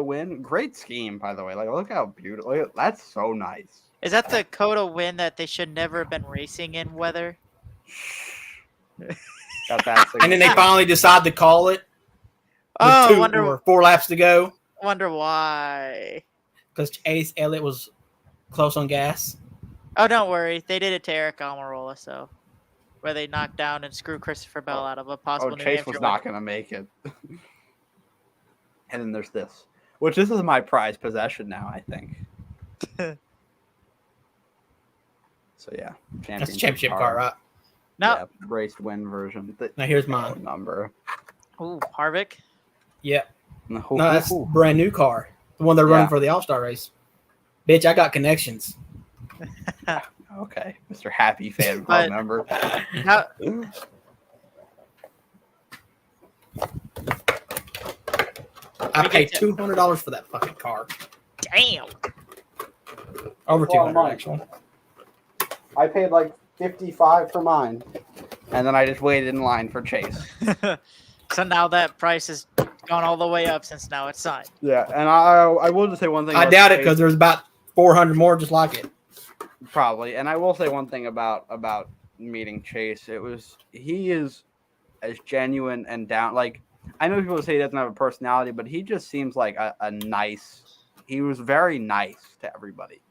[SPEAKER 1] win. Great scheme, by the way. Like, look how beautiful. That's so nice.
[SPEAKER 3] Is that the Coda win that they should never have been racing in weather?
[SPEAKER 2] And then they finally decide to call it.
[SPEAKER 3] Oh,
[SPEAKER 2] or 4 laps to go.
[SPEAKER 3] Wonder why.
[SPEAKER 2] Because Chase Elliott was close on gas.
[SPEAKER 3] Oh, don't worry. They did it to Eric Almirola, so where they knocked down and screwed Christopher Bell out of a possible.
[SPEAKER 1] Chase was not going to make it. And then there's this, which this is my prized possession now, I think. So yeah,
[SPEAKER 2] that's a championship car, right?
[SPEAKER 3] No,
[SPEAKER 1] yeah, race win version.
[SPEAKER 2] Now here's mine.
[SPEAKER 1] Number.
[SPEAKER 3] Ooh, Harvick.
[SPEAKER 2] Yeah. No, that's a brand new car. The one they're running for the All-Star race. Bitch, I got connections.
[SPEAKER 1] Okay, Mr. Happy Fan Club member.
[SPEAKER 3] How,
[SPEAKER 2] I paid $200 for that fucking car.
[SPEAKER 3] Damn.
[SPEAKER 2] Over 200 actually.
[SPEAKER 1] I paid like $55 for mine, and then I just waited in line for Chase.
[SPEAKER 3] So now that price has gone all the way up since now it's signed.
[SPEAKER 1] Yeah, and I will just say one thing.
[SPEAKER 2] I doubt it because there's about 400 more just like it.
[SPEAKER 1] Probably, and I will say one thing about meeting Chase. He is as genuine and down. Like, I know people say he doesn't have a personality, but he just seems like a nice. He was very nice to everybody.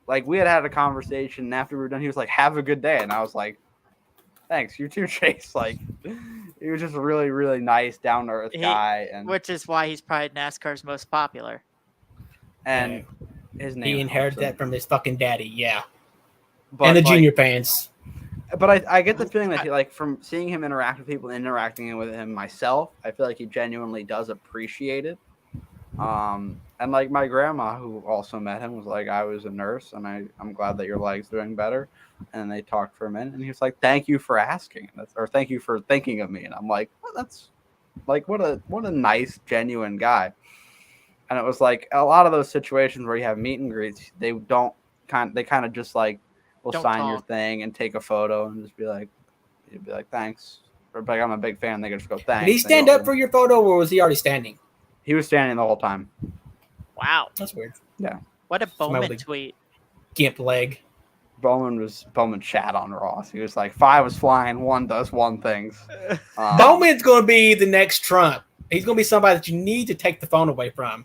[SPEAKER 1] Like, we had a conversation, and after we were done, he was like, "Have a good day," and I was like, "Thanks, you too, Chase." Like, he was just a really, really nice, down to earth guy, and
[SPEAKER 3] which is why he's probably NASCAR's most popular.
[SPEAKER 1] And his name.
[SPEAKER 2] He inherited that from his fucking daddy, yeah.
[SPEAKER 1] But
[SPEAKER 2] and the junior pants.
[SPEAKER 1] But I get the feeling that he, like, from seeing him interact with people and interacting with him myself, I feel like he genuinely does appreciate it. And like my grandma, who also met him, was like, I was a nurse, and I'm glad that your leg's doing better. And they talked for a minute, and he was like, thank you for asking, or thank you for thinking of me. And I'm like, well, that's like what a nice, genuine guy. And it was like a lot of those situations where you have meet and greets, they kind of just like will
[SPEAKER 3] Don't
[SPEAKER 1] sign your
[SPEAKER 3] talk.
[SPEAKER 1] thing and take a photo and just be like, you'd be like, thanks. Or like, I'm a big fan. They could just go, thanks.
[SPEAKER 2] Did he stand up for your photo, or was he already standing?
[SPEAKER 1] He was standing the whole time.
[SPEAKER 3] Wow.
[SPEAKER 2] That's weird.
[SPEAKER 1] Yeah.
[SPEAKER 3] What a Bowman
[SPEAKER 2] Somebody-
[SPEAKER 3] tweet.
[SPEAKER 2] Gimp leg.
[SPEAKER 1] Bowman chat on Ross. He was like, 5 is flying, 1 does 1 things.
[SPEAKER 2] Bowman's going to be the next Trump. He's going to be somebody that you need to take the phone away from.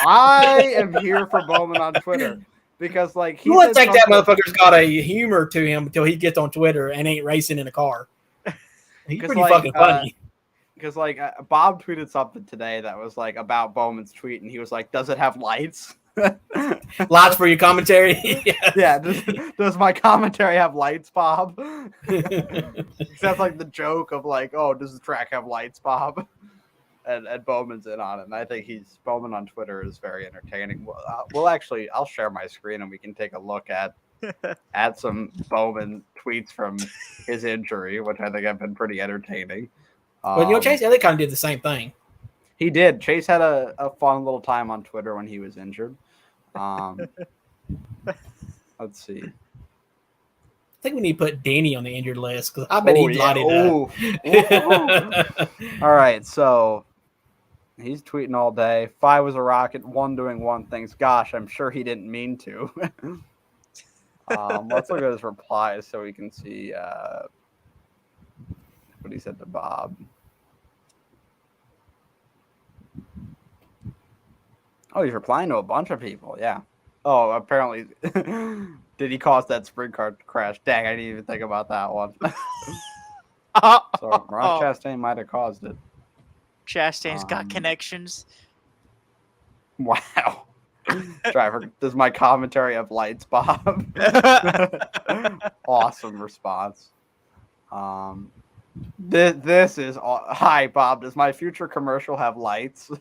[SPEAKER 1] I am here for Bowman on Twitter because, like, he
[SPEAKER 2] You want to
[SPEAKER 1] said
[SPEAKER 2] think that
[SPEAKER 1] something-
[SPEAKER 2] motherfucker's got a humor to him until he gets on Twitter and ain't racing in a car. He's
[SPEAKER 1] 'Cause,
[SPEAKER 2] pretty
[SPEAKER 1] like,
[SPEAKER 2] fucking funny.
[SPEAKER 1] Because, like, Bob tweeted something today that was, like, about Bowman's tweet, and he was like, does it have lights?
[SPEAKER 2] Lots for your commentary.
[SPEAKER 1] Yeah, does my commentary have lights, Bob? That's, like, the joke of, like, oh, does the track have lights, Bob? And Bowman's in on it, and I think Bowman on Twitter is very entertaining. I'll share my screen, and we can take a look at some Bowman tweets from his injury, which I think have been pretty entertaining.
[SPEAKER 2] Well, Chase Elliott kind of did the same thing.
[SPEAKER 1] He did. Chase had a fun little time on Twitter when he was injured. Let's see.
[SPEAKER 2] I think we need to put Danny on the injured list because I bet he'd light it up.
[SPEAKER 1] All right, so he's tweeting all day. 5 was a rocket, 1 doing 1 things. Gosh, I'm sure he didn't mean to. Let's look at his replies so we can see what he said to Bob. Oh, he's replying to a bunch of people. Yeah. Oh, apparently. Did he cause that sprint car crash? Dang, I didn't even think about that one. So Ross Chastain might have caused it.
[SPEAKER 3] Chastain's got connections.
[SPEAKER 1] Wow. Driver, does my commentary have lights, Bob? Awesome response. This is hi, Bob. Does my future commercial have lights?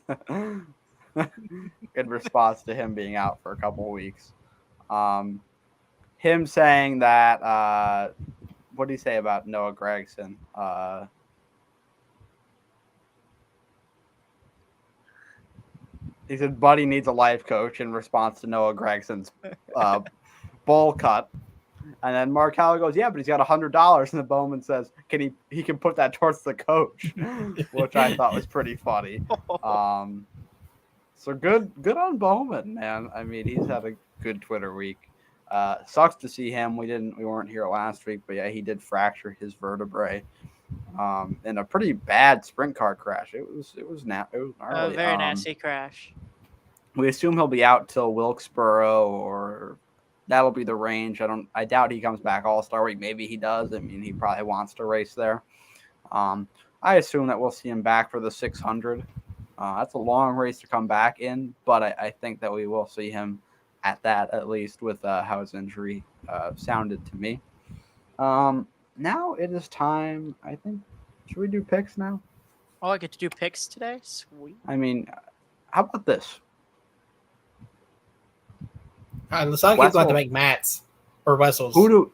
[SPEAKER 1] In response to him being out for a couple of weeks. Him saying that what did he say about Noah Gragson? He said Buddy needs a life coach in response to Noah Gregson's bowl cut. And then Mark Howell goes, yeah, but he's got $100. And the Bowman says, he can put that towards the coach, which I thought was pretty funny. So good on Bowman, man. I mean, he's had a good Twitter week. Sucks to see him. We weren't here last week, but yeah, he did fracture his vertebrae in a pretty bad sprint car crash. It was gnarly.
[SPEAKER 3] A very nasty crash.
[SPEAKER 1] We assume he'll be out till Wilkesboro, or that'll be the range. I doubt he comes back All-Star Week. Maybe he does. I mean, he probably wants to race there. I assume that we'll see him back for the 600. That's a long race to come back in, but I think that we will see him at that, at least with how his injury sounded to me. Now it is time, I think. Should we do picks now?
[SPEAKER 3] Oh, I get to do picks today? Sweet.
[SPEAKER 1] I mean, how about this?
[SPEAKER 2] Let's not going to make Matt's or Wessel's.
[SPEAKER 1] Who do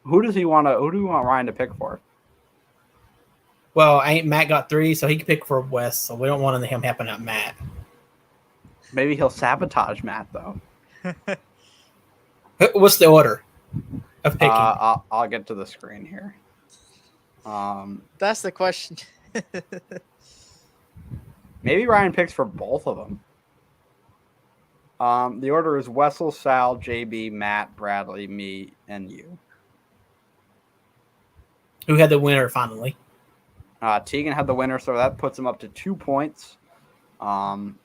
[SPEAKER 1] we want Ryan to pick for?
[SPEAKER 2] Well, Matt got 3, so he can pick for Wes. So we don't want him helping out Matt.
[SPEAKER 1] Maybe he'll sabotage Matt though.
[SPEAKER 2] What's the order of picking?
[SPEAKER 1] I'll get to the screen here.
[SPEAKER 3] That's the question.
[SPEAKER 1] Maybe Ryan picks for both of them. The order is Wessel, Sal, JB, Matt, Bradley, me, and you.
[SPEAKER 2] Who had the winner finally?
[SPEAKER 1] Tegan had the winner, so that puts him up to 2 points.
[SPEAKER 3] Damn,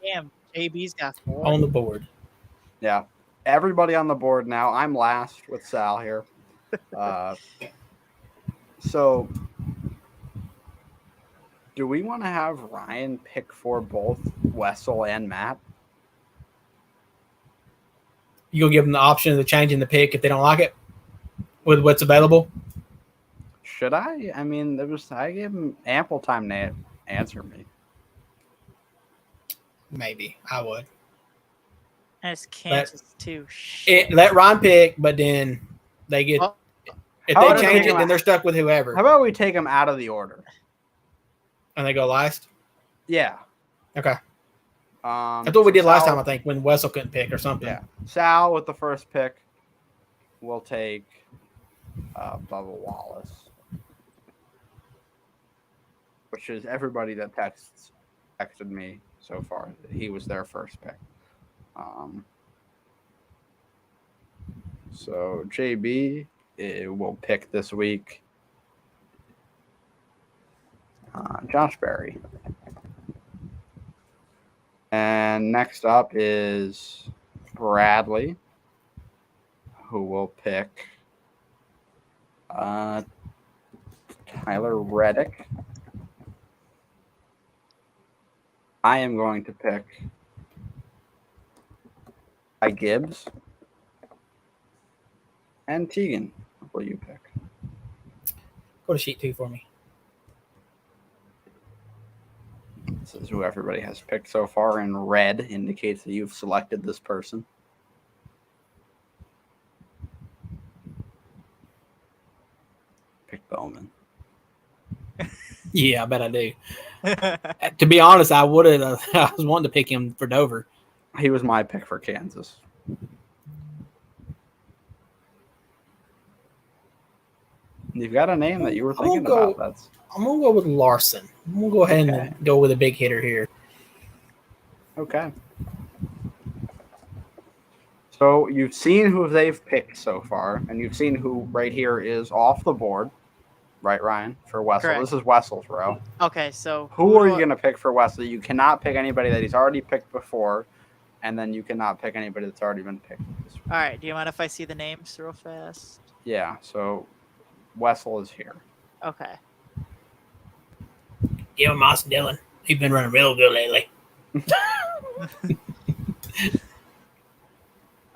[SPEAKER 3] JB's got 4.
[SPEAKER 2] On the board.
[SPEAKER 1] Yeah. Everybody on the board now. I'm last with Sal here. So do we want to have Ryan pick for both Wessel and Matt?
[SPEAKER 2] You gonna give them the option of changing the pick if they don't like it with what's available?
[SPEAKER 1] Should I? I mean, I gave him ample time to answer me.
[SPEAKER 2] Maybe I would.
[SPEAKER 3] And it's Kansas too. Shit.
[SPEAKER 2] Let Ron pick, but then they get
[SPEAKER 3] Well,
[SPEAKER 2] if
[SPEAKER 1] how
[SPEAKER 2] they
[SPEAKER 1] about
[SPEAKER 2] change
[SPEAKER 1] we-
[SPEAKER 2] it, then they're stuck with whoever,
[SPEAKER 1] How about we take him out of the order?
[SPEAKER 2] and they go last.
[SPEAKER 1] Yeah.
[SPEAKER 2] Okay,
[SPEAKER 1] That's
[SPEAKER 2] that's what we did last time. I think when Wessel couldn't pick or something.
[SPEAKER 1] Yeah. Sal with the first pick. We'll take Bubba Wallace, which is everybody that texted me so far. He was their first pick. So JB will pick this week. Josh Berry. And next up is Bradley, who will pick Tyler Reddick. I am going to pick Gibbs. And Tegan, what will you pick?
[SPEAKER 2] Go to sheet 2 for me.
[SPEAKER 1] This is who everybody has picked so far, and red indicates that you've selected this person. Pick Bowman.
[SPEAKER 2] Yeah, I bet I do. To be honest, I would have. I was wanting to pick him for Dover.
[SPEAKER 1] He was my pick for Kansas. You've got a name that you were thinking about.
[SPEAKER 2] I'm gonna go with Larson. I'm gonna go ahead and go with a big hitter here.
[SPEAKER 1] Okay. So you've seen who they've picked so far, and you've seen who right here is off the board. Right, Ryan? For Wessel.
[SPEAKER 3] Correct.
[SPEAKER 1] This is Wessel's row.
[SPEAKER 3] Okay, so
[SPEAKER 1] Who are you going to pick for Wessel? You cannot pick anybody that he's already picked before, and then you cannot pick anybody that's already been picked.
[SPEAKER 3] All right, do you mind if I see the names real fast?
[SPEAKER 1] Yeah, so Wessel is here.
[SPEAKER 3] Okay.
[SPEAKER 2] Give him Austin Dillon. He's been running real good lately.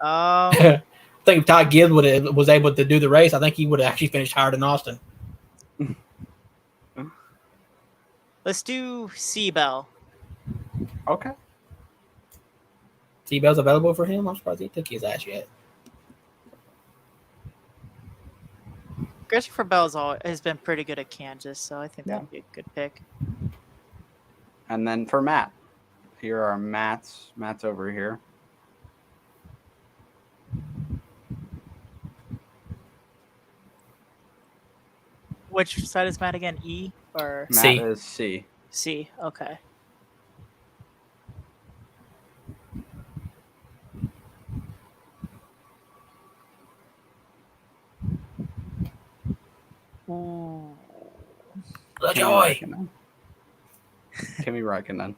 [SPEAKER 2] I think if Todd Gibbs was able to do the race, I think he would have actually finished higher than Austin.
[SPEAKER 3] Let's do Seabell.
[SPEAKER 1] Okay.
[SPEAKER 2] Seabell's available for him? I'm surprised he took his ass yet.
[SPEAKER 3] Christopher Bell has been pretty good at Kansas, so I think that'd be a good pick.
[SPEAKER 1] And then for Matt, here are Matt's over here.
[SPEAKER 3] Which side is Matt again? E or
[SPEAKER 1] Matt
[SPEAKER 2] C.
[SPEAKER 1] is C.
[SPEAKER 3] C? Okay. Ooh.
[SPEAKER 2] LaJoy.
[SPEAKER 1] Kimmy Räikkönen.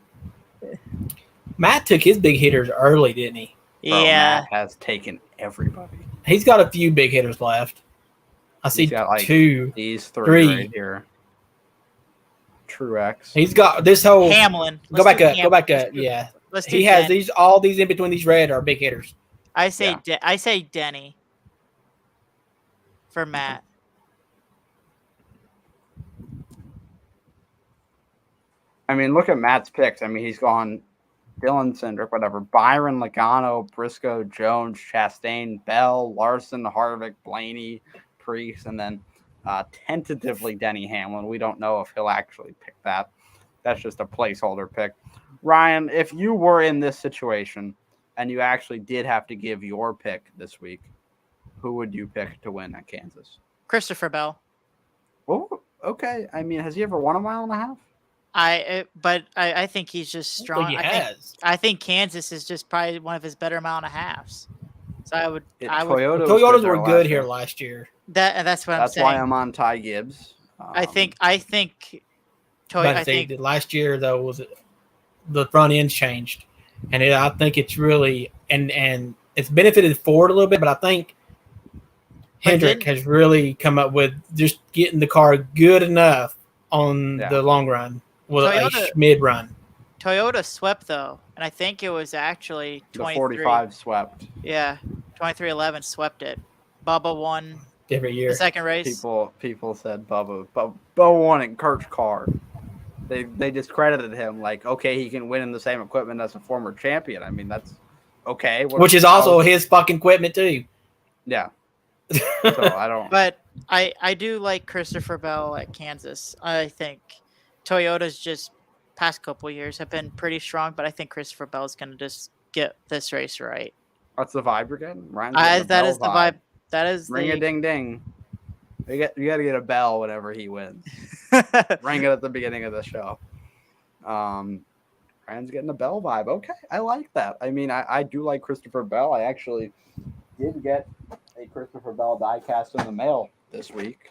[SPEAKER 2] Matt took his big hitters early, didn't he?
[SPEAKER 1] Bro,
[SPEAKER 3] Yeah.
[SPEAKER 1] Matt has taken everybody.
[SPEAKER 2] He's got a few big hitters left. I see
[SPEAKER 1] He's got, like,
[SPEAKER 2] two.
[SPEAKER 1] These
[SPEAKER 2] Three.
[SPEAKER 1] right here. Truex.
[SPEAKER 2] He's got this whole.
[SPEAKER 3] Hamlin.
[SPEAKER 2] Go back up. Go back
[SPEAKER 3] Let's
[SPEAKER 2] up.
[SPEAKER 3] do-
[SPEAKER 2] Yeah.
[SPEAKER 3] Let's do
[SPEAKER 2] He has
[SPEAKER 3] Denny.
[SPEAKER 2] all these in between these red are big hitters.
[SPEAKER 3] I say
[SPEAKER 1] Yeah.
[SPEAKER 3] I say Denny for Matt.
[SPEAKER 1] I mean, look at Matt's picks. I mean, he's gone Dylan Cindric, whatever. Byron, Logano, Briscoe, Jones, Chastain, Bell, Larson, Harvick, Blaney, Priest, and then tentatively Denny Hamlin. We don't know if he'll actually pick that. That's just a placeholder pick. Ryan, if you were in this situation and you actually did have to give your pick this week, who would you pick to win at Kansas?
[SPEAKER 3] Christopher Bell.
[SPEAKER 1] Well, okay. I mean, has he ever won a mile and a half?
[SPEAKER 3] I think he's just strong.
[SPEAKER 2] Well, he
[SPEAKER 3] I
[SPEAKER 2] has.
[SPEAKER 3] think Kansas is just probably one of his better mile and a halves. So I would
[SPEAKER 1] Toyota
[SPEAKER 2] Toyotas
[SPEAKER 1] there
[SPEAKER 2] were good
[SPEAKER 1] last
[SPEAKER 2] here
[SPEAKER 1] year.
[SPEAKER 2] last year.
[SPEAKER 3] that's what
[SPEAKER 1] That's
[SPEAKER 3] I'm saying.
[SPEAKER 1] why I'm on Ty Gibbs.
[SPEAKER 3] I think
[SPEAKER 2] But
[SPEAKER 3] I think
[SPEAKER 2] last year though was the front end changed, and I think it's really and it's benefited Ford a little bit, but I think Hendrick has really come up with just getting the car good enough on the long run with a mid run.
[SPEAKER 3] Toyota swept though, and I think it was actually
[SPEAKER 1] the
[SPEAKER 3] 23.
[SPEAKER 1] 45 swept.
[SPEAKER 3] Yeah, 2311 swept it. Bubba won
[SPEAKER 2] every year.
[SPEAKER 3] The second race.
[SPEAKER 1] People said Bubba won in Kurt's car. They discredited him like, okay, he can win in the same equipment as a former champion. I mean, that's okay.
[SPEAKER 2] Which is also his fucking equipment too.
[SPEAKER 1] Yeah. So I don't.
[SPEAKER 3] But I do like Christopher Bell at Kansas. I think Toyota's just past couple of years have been pretty strong, but I think Christopher Bell's going to just get this race right.
[SPEAKER 1] What's the vibe again? Ryan's
[SPEAKER 3] That is the vibe. That is
[SPEAKER 1] Ring a
[SPEAKER 3] the
[SPEAKER 1] ding ding. You got to get a bell whenever he wins. Ring it at the beginning of the show. Ryan's getting a Bell vibe. Okay, I like that. I mean, I do like Christopher Bell. I actually did get a Christopher Bell diecast in the mail this week.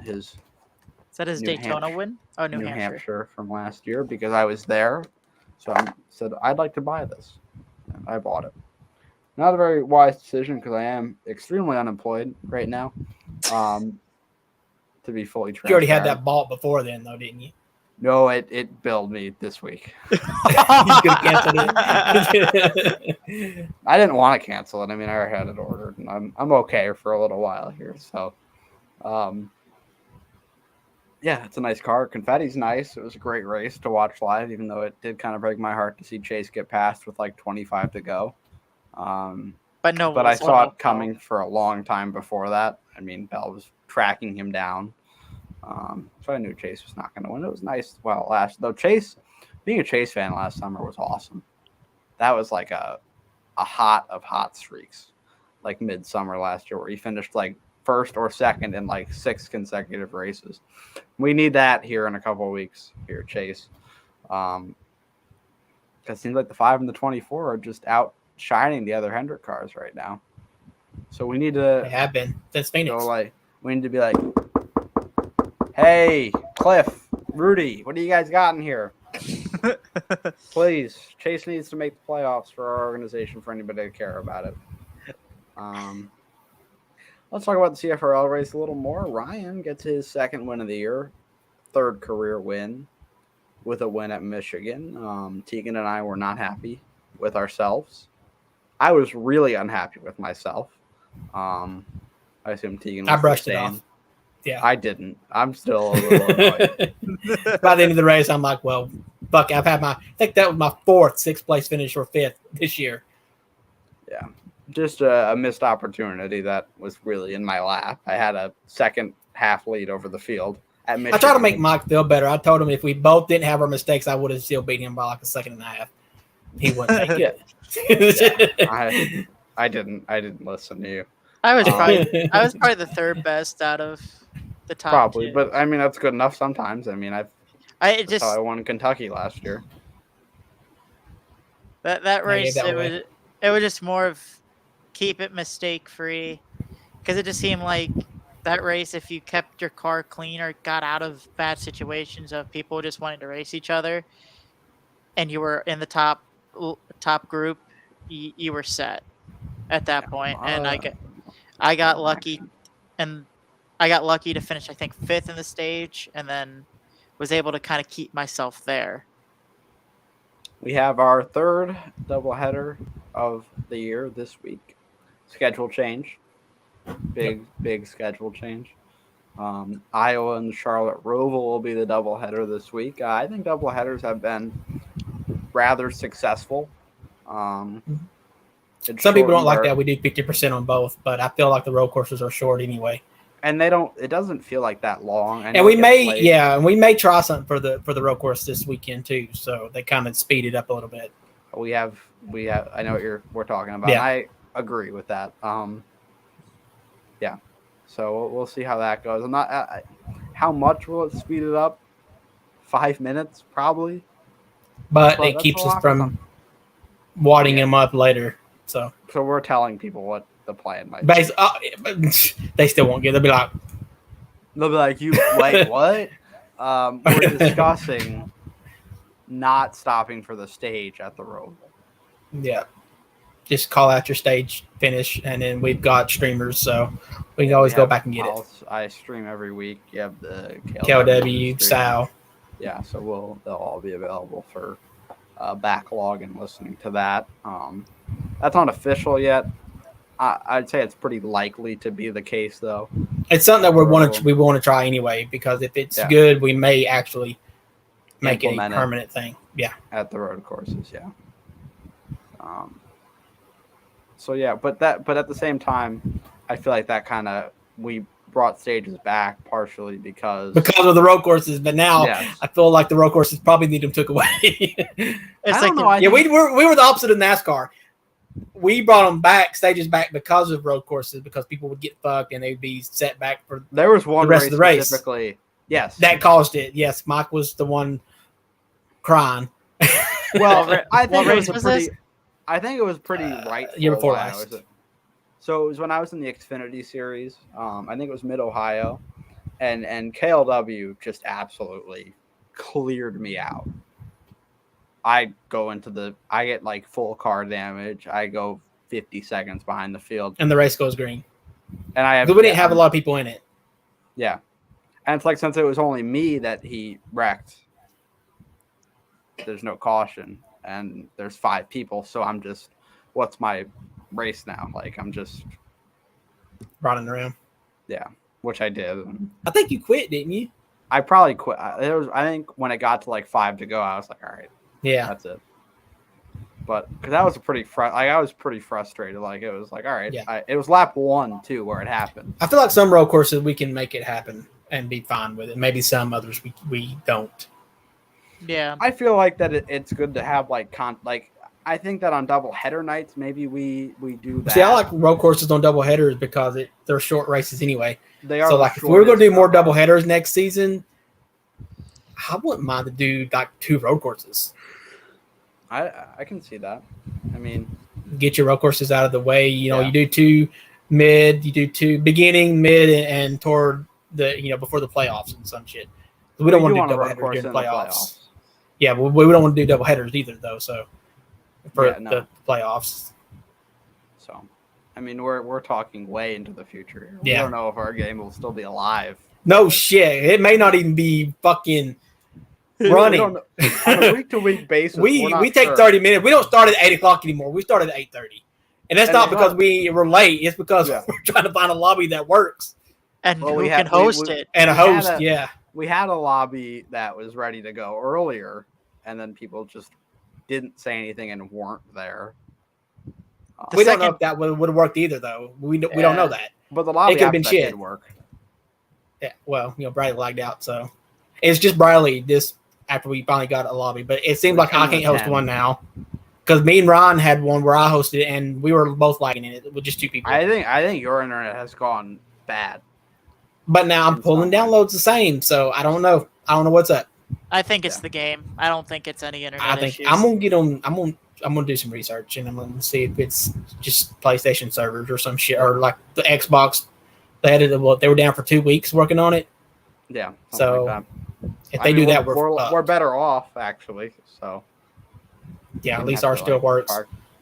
[SPEAKER 1] Is
[SPEAKER 3] that his
[SPEAKER 1] New
[SPEAKER 3] Daytona
[SPEAKER 1] Hampshire.
[SPEAKER 3] win? Oh,
[SPEAKER 1] New Hampshire from last year because I was there. So I said, I'd like to buy this. And I bought it. Not a very wise decision because I am extremely unemployed right now. To be fully transparent.
[SPEAKER 2] You already had that bought before then, though, didn't you?
[SPEAKER 1] No, it billed me this week.
[SPEAKER 2] You could have canceled it.
[SPEAKER 1] I didn't want to cancel it. I mean, I already had it ordered, and I'm okay for a little while here. So, yeah, it's a nice car. Confetti's nice. It was a great race to watch live, even though it did kind of break my heart to see Chase get passed with like 25 to go.
[SPEAKER 3] But
[SPEAKER 1] I saw it coming for a long time before that. I mean, Bell was tracking him down. So I knew Chase was not going to win. It was nice. Well, Chase, being a Chase fan last summer was awesome. That was like a hot of hot streaks, like midsummer last year, where he finished like first or second in like 6 consecutive races. We need that here in a couple of weeks here, Chase. Because it seems like the 5 and the 24 are just outshining the other Hendrick cars right now. So we need to.
[SPEAKER 2] They have been since Phoenix.
[SPEAKER 1] We need to be like, hey, Cliff, Rudy, what do you guys got in here? Please, Chase needs to make the playoffs for our organization for anybody to care about it. Let's talk about the CFRL race a little more. Ryan gets his second win of the year, third career win with a win at Michigan. Tegan and I were not happy with ourselves. I was really unhappy with myself. I assume Tegan was
[SPEAKER 2] I brushed
[SPEAKER 1] the
[SPEAKER 2] it
[SPEAKER 1] same.
[SPEAKER 2] off. Yeah.
[SPEAKER 1] I didn't. I'm still a little annoyed.
[SPEAKER 2] By the end of the race, I'm like, well, fuck, I think that was my 4th 6th place finish or 5th this year.
[SPEAKER 1] Yeah. Just a missed opportunity that was really in my lap. I had a second half lead over the field at Michigan.
[SPEAKER 2] I tried to make Mike feel better. I told him if we both didn't have our mistakes, I would have still beat him by like a second and a half. He wouldn't take it.
[SPEAKER 1] Yeah, I didn't listen to you.
[SPEAKER 3] I was probably the third best out of the top.
[SPEAKER 1] Probably,
[SPEAKER 3] 2.
[SPEAKER 1] but I mean that's good enough sometimes. I mean that's how I won Kentucky last year.
[SPEAKER 3] That race it was just more of keep it mistake free, because it just seemed like that race, if you kept your car clean or got out of bad situations of people just wanting to race each other, and you were in the top group, you were set at that point. And I got lucky, and I got lucky to finish I think 5th in the stage, and then was able to kind of keep myself there.
[SPEAKER 1] We have our third doubleheader of the year this week. Schedule change. Big schedule change. Iowa and Charlotte Roval will be the doubleheader this week. I think doubleheaders have been rather successful.
[SPEAKER 2] Some people don't like that we do 50% on both, but I feel like the road courses are short anyway.
[SPEAKER 1] And it doesn't feel like that long.
[SPEAKER 2] And we may try something for the road course this weekend too. So they kind of speed it up a little bit.
[SPEAKER 1] We have. I know what we're talking about.
[SPEAKER 2] Yeah.
[SPEAKER 1] I agree with that. Yeah. So we'll see how that goes. I'm not. How much will it speed it up? 5 minutes, probably.
[SPEAKER 2] But it keeps us from wadding them up later. So
[SPEAKER 1] we're telling people what the plan might be.
[SPEAKER 2] They still won't get it.
[SPEAKER 1] They'll be like, you wait, what? We're discussing not stopping for the stage at the Roval.
[SPEAKER 2] Yeah. Just call out your stage finish, and then we've got streamers, so we can always go back and get it.
[SPEAKER 1] I stream every week. You have the
[SPEAKER 2] KLW, Sal.
[SPEAKER 1] Yeah, so they'll all be available for backlog and listening to that. That's not official yet. I'd say it's pretty likely to be the case, though.
[SPEAKER 2] It's something that we want to try anyway, because if it's good, we may actually make it a permanent thing. Yeah,
[SPEAKER 1] at the road courses, yeah. So yeah, but at the same time, I feel like that kind of we brought stages back partially because
[SPEAKER 2] of the road courses, but now I feel like the road courses probably need them took away.
[SPEAKER 3] It's like
[SPEAKER 2] we were the opposite of NASCAR. We brought them back stages back because of road courses, because people would get fucked and they'd be set back for
[SPEAKER 1] there was one
[SPEAKER 2] the rest of the race
[SPEAKER 1] specifically. Yes,
[SPEAKER 2] that caused it. Yes, Mike was the one crying.
[SPEAKER 1] Well, I think it was pretty right
[SPEAKER 2] year before last.
[SPEAKER 1] So it was when I was in the Xfinity series. I think it was Mid Ohio, and KLW just absolutely cleared me out. I get like full car damage. I go 50 seconds behind the field,
[SPEAKER 2] and the race goes green.
[SPEAKER 1] And
[SPEAKER 2] we didn't have a lot of people in it.
[SPEAKER 1] Yeah, and it's like since it was only me that he wrecked, there's no caution, and there's 5 people, so I'm just, what's my race now? Like, I'm just
[SPEAKER 2] running around.
[SPEAKER 1] Yeah, which I did.
[SPEAKER 2] I think you quit, didn't you?
[SPEAKER 1] I probably quit. I think when it got to like 5 to go, I was like, all right,
[SPEAKER 2] yeah,
[SPEAKER 1] that's it. But because that was I was pretty frustrated. Like, it was like, all right, it was lap 1 too where it happened.
[SPEAKER 2] I feel like some road courses we can make it happen and be fine with it. Maybe some others we don't.
[SPEAKER 3] Yeah,
[SPEAKER 1] I feel like that it's good to have like I think that on double header nights maybe we do that.
[SPEAKER 2] See, I like road courses on double headers because they're short races anyway.
[SPEAKER 1] They are.
[SPEAKER 2] So like if we were going to do more double headers next season, I wouldn't mind to do like 2 road courses.
[SPEAKER 1] I can see that. I mean,
[SPEAKER 2] get your road courses out of the way. You do 2 mid, you do 2 beginning, mid, and toward the before the playoffs and some shit. We don't want to do double headers during the playoffs. Yeah, but we don't want to do double headers either, though. So for the playoffs.
[SPEAKER 1] So, I mean, we're talking way into the future here.
[SPEAKER 2] Yeah.
[SPEAKER 1] We don't know if our game will still be alive.
[SPEAKER 2] No shit. It may not even be fucking running.
[SPEAKER 1] On a week-to-week basis.
[SPEAKER 2] we take 30 minutes. We don't start at 8:00 anymore. We start at 8:30, and that's not because we were late. It's because we're trying to find a lobby that works
[SPEAKER 3] and who can host it.
[SPEAKER 2] And a host.
[SPEAKER 1] We had a lobby that was ready to go earlier, and then people just didn't say anything and weren't there.
[SPEAKER 2] We don't know if that would have worked either, though. We don't know that.
[SPEAKER 1] But the lobby
[SPEAKER 2] could have been shit.
[SPEAKER 1] Did work.
[SPEAKER 2] Yeah, well, Bradley lagged out, so it's just Bradley this after we finally got a lobby. But it seems like I can't host one now because me and Ron had one where I hosted it, and we were both lagging in it with just 2 people.
[SPEAKER 1] I think your internet has gone bad.
[SPEAKER 2] But now I'm pulling downloads the same, so I don't know. I don't know what's up.
[SPEAKER 3] I think it's the game. I don't think it's any internet issues.
[SPEAKER 2] I'm gonna get on. I'm gonna do some research and I'm gonna see if it's just PlayStation servers or some shit, or like the Xbox. They had it. They were down for 2 weeks working on it.
[SPEAKER 1] Yeah.
[SPEAKER 2] So
[SPEAKER 1] like that.
[SPEAKER 2] If they do that,
[SPEAKER 1] we're better off actually. So
[SPEAKER 2] yeah, at least ours still works.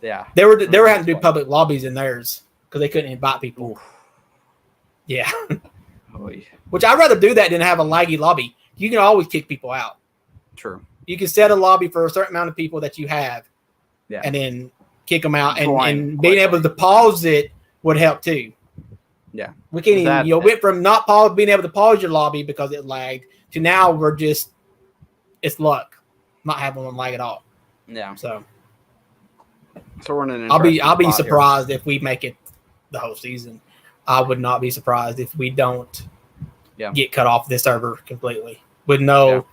[SPEAKER 1] Yeah.
[SPEAKER 2] They were having to do public lobbies in theirs because they couldn't invite people. Oof. Yeah. Which I'd rather do that than have a laggy lobby. You can always kick people out.
[SPEAKER 1] True.
[SPEAKER 2] You can set a lobby for a certain amount of people that you have, and then kick them out. And being able to pause it would help too.
[SPEAKER 1] Yeah.
[SPEAKER 2] We can't even. Went from not being able to pause your lobby because it lagged to now it's luck not having one lag at all.
[SPEAKER 1] Yeah.
[SPEAKER 2] So
[SPEAKER 1] we're in an
[SPEAKER 2] I'll be surprised if we make it the whole season. I would not be surprised if we don't get cut off this server completely with no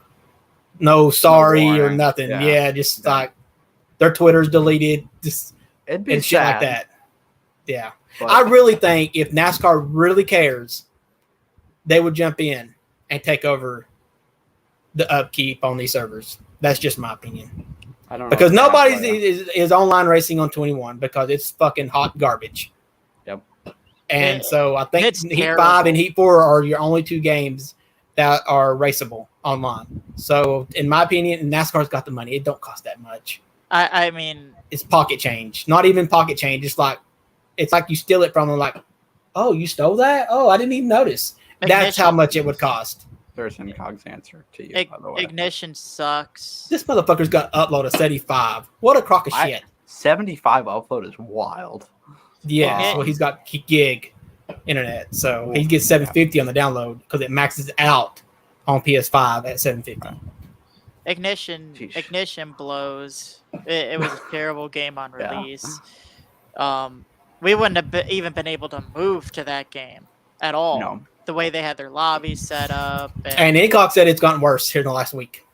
[SPEAKER 2] sorry or nothing. Yeah, just like their Twitter's deleted, just
[SPEAKER 1] it'd be
[SPEAKER 2] and shit
[SPEAKER 1] sad.
[SPEAKER 2] Like that. Yeah, but I really think if NASCAR really cares, they would jump in and take over the upkeep on these servers. That's just my opinion.
[SPEAKER 1] I don't know
[SPEAKER 2] because nobody is online racing on 21 because it's fucking hot garbage. And so I think Heat 5 and Heat 4 are your only 2 games that are raceable online. So in my opinion, NASCAR's got the money. It don't cost that much.
[SPEAKER 3] I mean,
[SPEAKER 2] it's pocket change. Not even pocket change. It's like you steal it from them. Like, oh, you stole that? Oh, I didn't even notice. That's how much it would cost.
[SPEAKER 1] There's Incog's answer to you. By the way.
[SPEAKER 3] Ignition sucks.
[SPEAKER 2] This motherfucker's got upload of 75. What a crock of shit.
[SPEAKER 1] 75 upload is wild.
[SPEAKER 2] Yeah,
[SPEAKER 3] Wow.
[SPEAKER 2] well, he's got gig internet, so he gets 750 on the download because it maxes out on PS5 at 750.
[SPEAKER 1] Sheesh.
[SPEAKER 3] Ignition blows. It was a terrible game on
[SPEAKER 1] Yeah.
[SPEAKER 3] release. We wouldn't have even been able to move to that game at all.
[SPEAKER 1] No.
[SPEAKER 3] The way they had their lobbies set up.
[SPEAKER 2] And Incock said it's gotten worse here in the last week.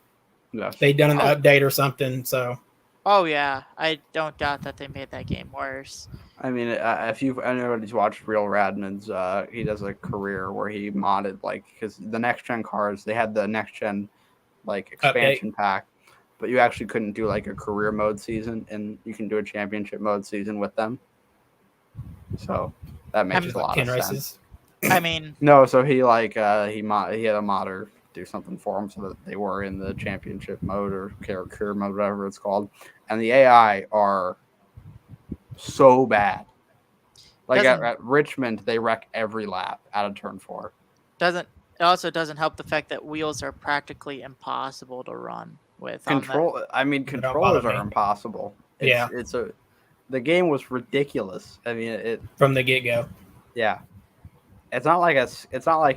[SPEAKER 1] Yes.
[SPEAKER 2] They done an update or something, so.
[SPEAKER 3] Oh yeah, I don't doubt that they made that game worse.
[SPEAKER 1] I mean, if anybody's watched Real Radman's, he does a career where he modded because the next gen cars, they had the next gen expansion pack, but you actually couldn't do a career mode season, and you can do a championship mode season with them. So that makes a lot of sense.
[SPEAKER 3] I mean,
[SPEAKER 1] no, so he he had a modder do something for them so that they were in the championship mode or career mode, whatever it's called, and the AI are so bad. At Richmond, they wreck every lap out of turn 4.
[SPEAKER 3] It also doesn't help the fact that wheels are practically impossible to run with.
[SPEAKER 1] Controllers are impossible. The game was ridiculous. I mean,
[SPEAKER 2] from the get go.
[SPEAKER 1] Yeah, it's not like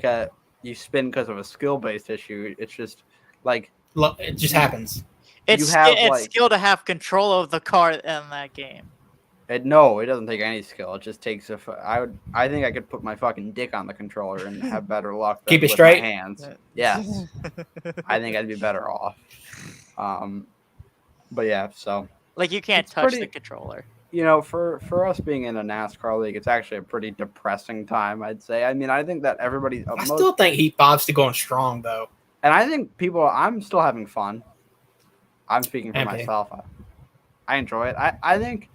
[SPEAKER 1] a you spin because of a skill based issue. It's just
[SPEAKER 2] it just happens.
[SPEAKER 3] It's skill to have control of the car in that game.
[SPEAKER 1] No, it doesn't take any skill. It just takes I think I could put my fucking dick on the controller and have better luck.
[SPEAKER 2] Keep it straight.
[SPEAKER 1] My hands. Yes, I think I'd be better off. But yeah, so
[SPEAKER 3] you can't touch the controller.
[SPEAKER 1] For us being in a NASCAR league, it's actually a pretty depressing time, I'd say. I mean, I think that everybody.
[SPEAKER 2] I still think Heat 5's still going strong though,
[SPEAKER 1] and I think I'm still having fun. I'm speaking for myself. I enjoy it. I think.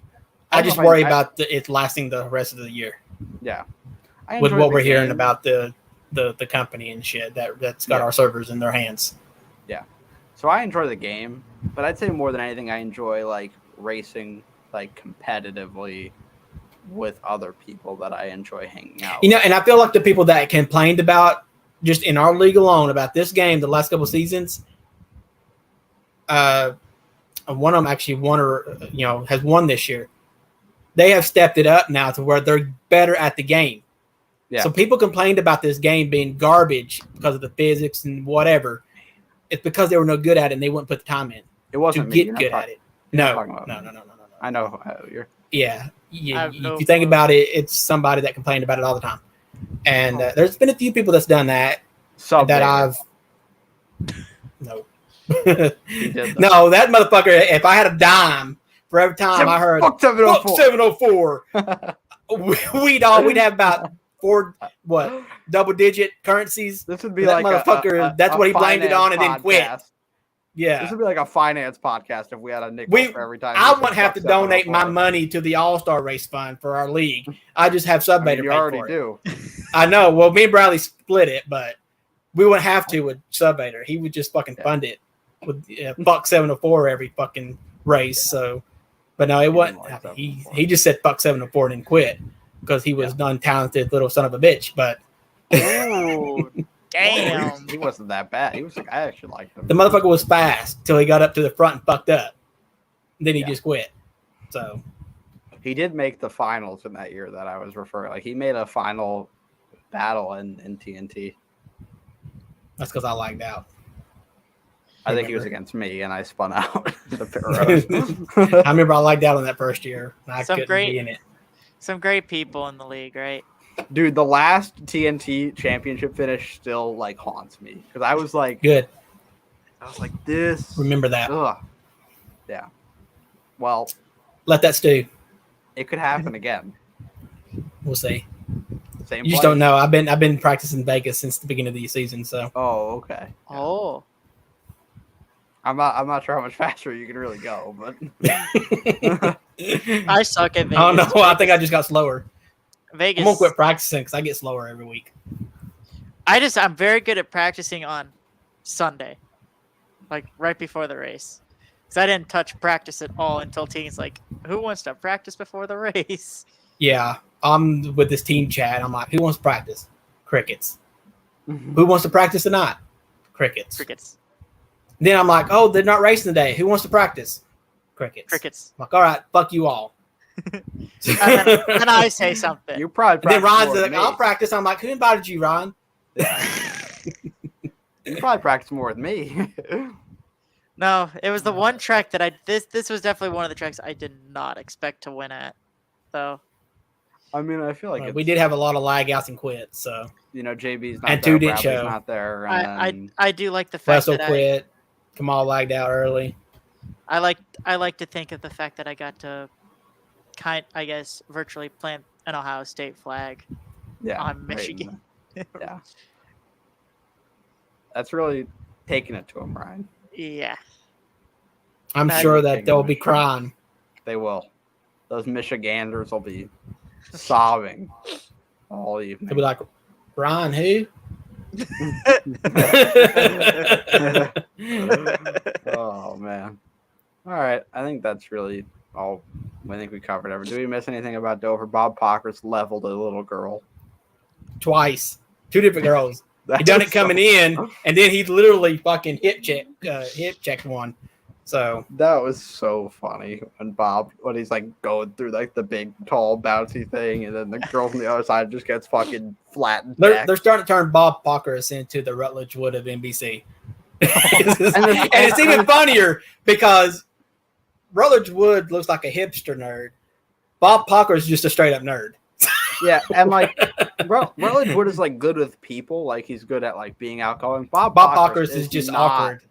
[SPEAKER 2] I just worry about it lasting the rest of the year.
[SPEAKER 1] Yeah,
[SPEAKER 2] with what we're hearing about the company and shit that's got our servers in their hands.
[SPEAKER 1] Yeah, so I enjoy the game, but I'd say more than anything, I enjoy racing competitively with other people that I enjoy hanging out.
[SPEAKER 2] And I feel like the people that complained about just in our league alone about this game the last couple seasons, one of them actually won or has won this year. They have stepped it up now to where they're better at the game. Yeah. So people complained about this game being garbage because of the physics and whatever. It's because they were no good at it and they wouldn't put the time in.
[SPEAKER 1] It wasn't
[SPEAKER 2] to get good at it. No.
[SPEAKER 1] I know you're.
[SPEAKER 2] Yeah. If you think about it, it's somebody that complained about it all the time. And there's been a few people that's done that. No. No, that motherfucker, if I had a dime for every time I heard fuck 704, we'd have about 4 double digit currencies.
[SPEAKER 1] This would be
[SPEAKER 2] that motherfucker. That's what he blamed it on and then quit. Yeah,
[SPEAKER 1] this would be like a finance podcast if we had a nickel for every time.
[SPEAKER 2] I wouldn't have to donate my money to the All-Star Race Fund for our league. I just have Subvator.
[SPEAKER 1] You already do.
[SPEAKER 2] I know. Well, me and Bradley split it, but we wouldn't have to with Subvator. He would just fucking fund it with fuck 704 every fucking race. So, but no, it wasn't. He just said fuck 704 and then quit because he was untalented little son of a bitch. But
[SPEAKER 3] oh, damn,
[SPEAKER 1] he wasn't that bad. He was I actually liked him.
[SPEAKER 2] The motherfucker was fast till he got up to the front and fucked up. Then he just quit. So
[SPEAKER 1] he did make the finals in that year that I was referring. He made a final battle in TNT.
[SPEAKER 2] That's because I lagged out.
[SPEAKER 1] I think he was against me, and I spun out the
[SPEAKER 2] I remember I lagged out on that first year. I couldn't be in it.
[SPEAKER 3] Some great people in the league, right?
[SPEAKER 1] Dude, the last TNT championship finish still haunts me because I was
[SPEAKER 2] good.
[SPEAKER 1] I was like, this.
[SPEAKER 2] Remember that?
[SPEAKER 1] Ugh. Yeah. Well,
[SPEAKER 2] let that stew.
[SPEAKER 1] It could happen again.
[SPEAKER 2] We'll see.
[SPEAKER 1] Same.
[SPEAKER 2] You just don't know. I've been practicing Vegas since the beginning of the season. So.
[SPEAKER 1] Oh, okay.
[SPEAKER 3] Yeah. Oh.
[SPEAKER 1] I'm not sure how much faster you can really go, but
[SPEAKER 3] I suck at Vegas.
[SPEAKER 2] I don't know. I think I just got slower.
[SPEAKER 3] Vegas.
[SPEAKER 2] I'm gonna quit practicing because I get slower every week.
[SPEAKER 3] I'm very good at practicing on Sunday, right before the race, because I didn't touch practice at all until teams who wants to practice before the race?
[SPEAKER 2] Yeah, I'm with this team chat. I'm like, who wants to practice? Crickets. Who wants to practice or not? Crickets. Then I'm like, oh, they're not racing today. Who wants to practice? Crickets.
[SPEAKER 3] Crickets.
[SPEAKER 2] I'm like, all right, fuck you all.
[SPEAKER 3] then I say something.
[SPEAKER 1] You probably
[SPEAKER 2] And then
[SPEAKER 1] practice
[SPEAKER 2] Ron's
[SPEAKER 1] more
[SPEAKER 2] like,
[SPEAKER 1] with me.
[SPEAKER 2] I'll practice. I'm like, who invited you, Ron?
[SPEAKER 1] You probably practice more with me.
[SPEAKER 3] No, it was the one track that this was definitely one of the tracks I did not expect to win at, though.
[SPEAKER 1] I mean, I feel like
[SPEAKER 2] We did have a lot of lag outs and quits, so
[SPEAKER 1] JB's not
[SPEAKER 2] and
[SPEAKER 1] there,
[SPEAKER 2] two didn't
[SPEAKER 1] Bradley's
[SPEAKER 2] show.
[SPEAKER 1] not there, and
[SPEAKER 3] I do like the fact
[SPEAKER 2] Russell
[SPEAKER 3] that
[SPEAKER 2] quit. Kamal lagged out early.
[SPEAKER 3] I like to think of the fact that I got to I guess virtually plant an Ohio State flag
[SPEAKER 1] yeah,
[SPEAKER 3] on Michigan.
[SPEAKER 1] Yeah, that's really taking it to him, Ryan.
[SPEAKER 3] Yeah.
[SPEAKER 2] I'm
[SPEAKER 3] That-
[SPEAKER 2] sure that they'll be crying.
[SPEAKER 1] They will. Those Michiganders will be sobbing all evening.
[SPEAKER 2] They'll be like, Ron, who?
[SPEAKER 1] Oh man. All right, I think that's really all. I think we covered everything. Do we miss anything about Dover? Bob Pockers leveled a little girl
[SPEAKER 2] Twice. Two different girls. He
[SPEAKER 1] That
[SPEAKER 2] done
[SPEAKER 1] is
[SPEAKER 2] it coming in, and then he literally fucking hip checked one. So
[SPEAKER 1] That was so funny when he's like going through like the big tall bouncy thing, and then the girl from the other side just gets fucking flattened.
[SPEAKER 2] they're starting to turn Bob Pockers into the Rutledge Wood of NBC. and it's even funnier because Rutledge Wood looks like a hipster nerd. Bob Pockers is just a straight up nerd.
[SPEAKER 1] Yeah, and like Rutledge Wood is like good with people, like he's good at like being outgoing. Bob
[SPEAKER 2] Pockers is just
[SPEAKER 1] not.
[SPEAKER 2] awkward.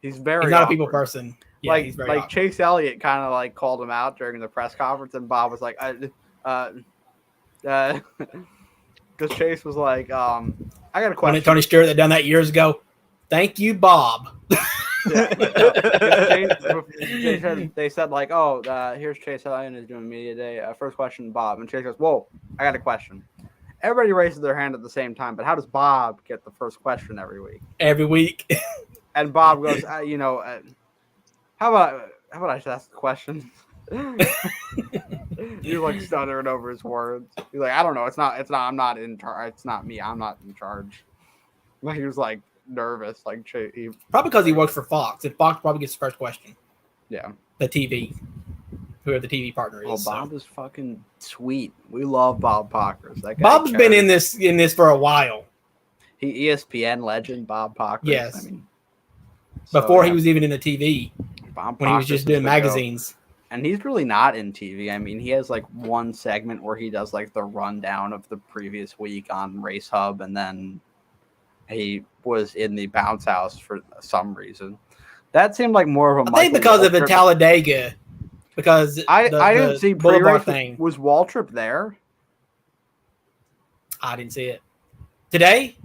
[SPEAKER 1] He's very
[SPEAKER 2] He's not
[SPEAKER 1] awkward.
[SPEAKER 2] a people person. Yeah, he's very awkward.
[SPEAKER 1] Chase Elliott kind of like called him out during the press conference, and Bob was like, because Chase was like, I got a question.
[SPEAKER 2] Tony Stewart that done that years ago. Thank you, Bob.
[SPEAKER 1] They said like, oh, here's Chase Elliott is doing media day. First question, Bob, and Chase goes, whoa, I got a question. Everybody raises their hand at the same time, but how does Bob get the first question every week?
[SPEAKER 2] Every week.
[SPEAKER 1] And Bob goes, how about I just ask the question? He's like stuttering over his words. He's like, I don't know. It's not. I'm not in charge. It's not me. I'm not in charge. Like he was like nervous. Like
[SPEAKER 2] probably because he works for Fox, and Fox probably gets the first question.
[SPEAKER 1] Yeah.
[SPEAKER 2] The TV, whoever the TV partner is.
[SPEAKER 1] Oh, Bob is fucking sweet. We love Bob Pockers. That guy
[SPEAKER 2] Bob's been in this for a while.
[SPEAKER 1] He ESPN legend Bob Pockers.
[SPEAKER 2] Yes.
[SPEAKER 1] I mean,
[SPEAKER 2] before he was even in the TV.
[SPEAKER 1] Bob
[SPEAKER 2] when he was just doing magazines.
[SPEAKER 1] And he's really not in TV. I mean, he has like one segment where he does like the rundown of the previous week on Race Hub, and then he was in the bounce house for some reason. That seemed like more of a.
[SPEAKER 2] I think because of the Talladega. Because
[SPEAKER 1] I didn't see
[SPEAKER 2] Boulevard
[SPEAKER 1] thing. Was Waltrip there?
[SPEAKER 2] I didn't see it today.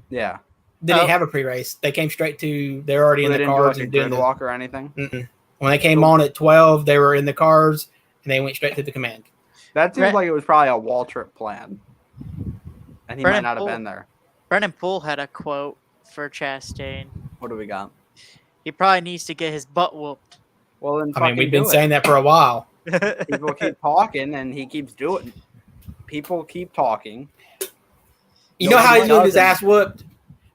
[SPEAKER 1] Yeah.
[SPEAKER 2] They didn't have a pre-race. They came straight to. They're already in the cars and doing the
[SPEAKER 1] walk or anything.
[SPEAKER 2] Mm-mm. When they came on at 12, they were in the cars and they went straight to the command.
[SPEAKER 1] That seems like it was probably a Waltrip plan, and he might not have been there.
[SPEAKER 3] Brennan Poole had a quote for Chastain.
[SPEAKER 1] What do we got?
[SPEAKER 3] He probably needs to get his butt whooped.
[SPEAKER 1] Well, then
[SPEAKER 2] I mean, we've been saying that for a while.
[SPEAKER 1] People keep talking, and he keeps doing. People keep talking.
[SPEAKER 2] You know how he's doing his ass whooped?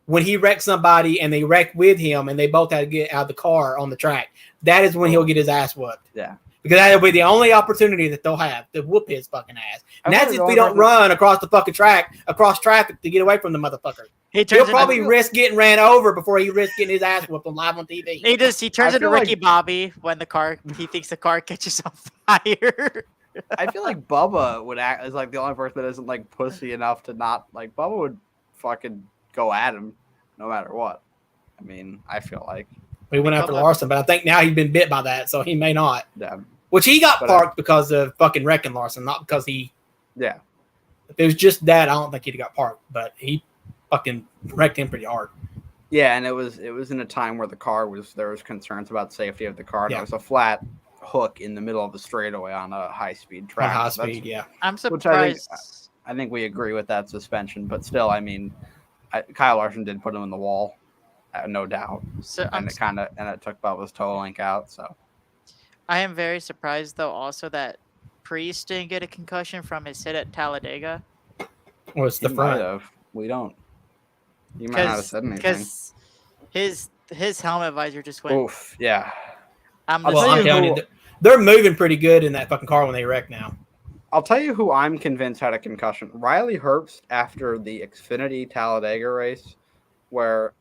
[SPEAKER 2] When he wrecks somebody and they wreck with him and they both had to get out of the car on the track, that is when he'll get his ass whooped.
[SPEAKER 1] Yeah.
[SPEAKER 2] Because that'll be the only opportunity that they'll have to whoop his fucking ass. And that's if we don't run across the fucking track, across traffic to get away from the motherfucker. He'll probably risk getting ran over before he risks getting his ass whooped on live on TV.
[SPEAKER 3] He turns into Ricky Bobby when he thinks the car catches on fire.
[SPEAKER 1] I feel like Bubba would act as like the only person that isn't like pussy enough to not like Bubba would fucking go at him no matter what. I mean, I feel like
[SPEAKER 2] we went after Larson, but I think now he's been bit by that, so he may not.
[SPEAKER 1] Yeah.
[SPEAKER 2] Which he got parked because of fucking wrecking Larson, not because he.
[SPEAKER 1] Yeah.
[SPEAKER 2] If it was just that, I don't think he'd have got parked, but he fucking wrecked him pretty hard.
[SPEAKER 1] Yeah, and it was in a time where there was concerns about safety of the car. And There was a flat hook in the middle of the straightaway on a high speed track.
[SPEAKER 2] High speed, yeah.
[SPEAKER 3] I'm surprised.
[SPEAKER 1] I think we agree with that suspension, but still, I mean, Kyle Larson did put him in the wall, no doubt.
[SPEAKER 3] So
[SPEAKER 1] it took Bubba's toe link out. So
[SPEAKER 3] I am very surprised, though, also that Priest didn't get a concussion from his hit at Talladega.
[SPEAKER 2] What's the front?
[SPEAKER 1] We don't. You might not have said anything. Because
[SPEAKER 3] his helmet visor just went.
[SPEAKER 1] Oof! Yeah.
[SPEAKER 2] I'm telling you, they're moving pretty good in that fucking car when they wreck now.
[SPEAKER 1] I'll tell you who I'm convinced had a concussion. Riley Herbst after the Xfinity Talladega race, where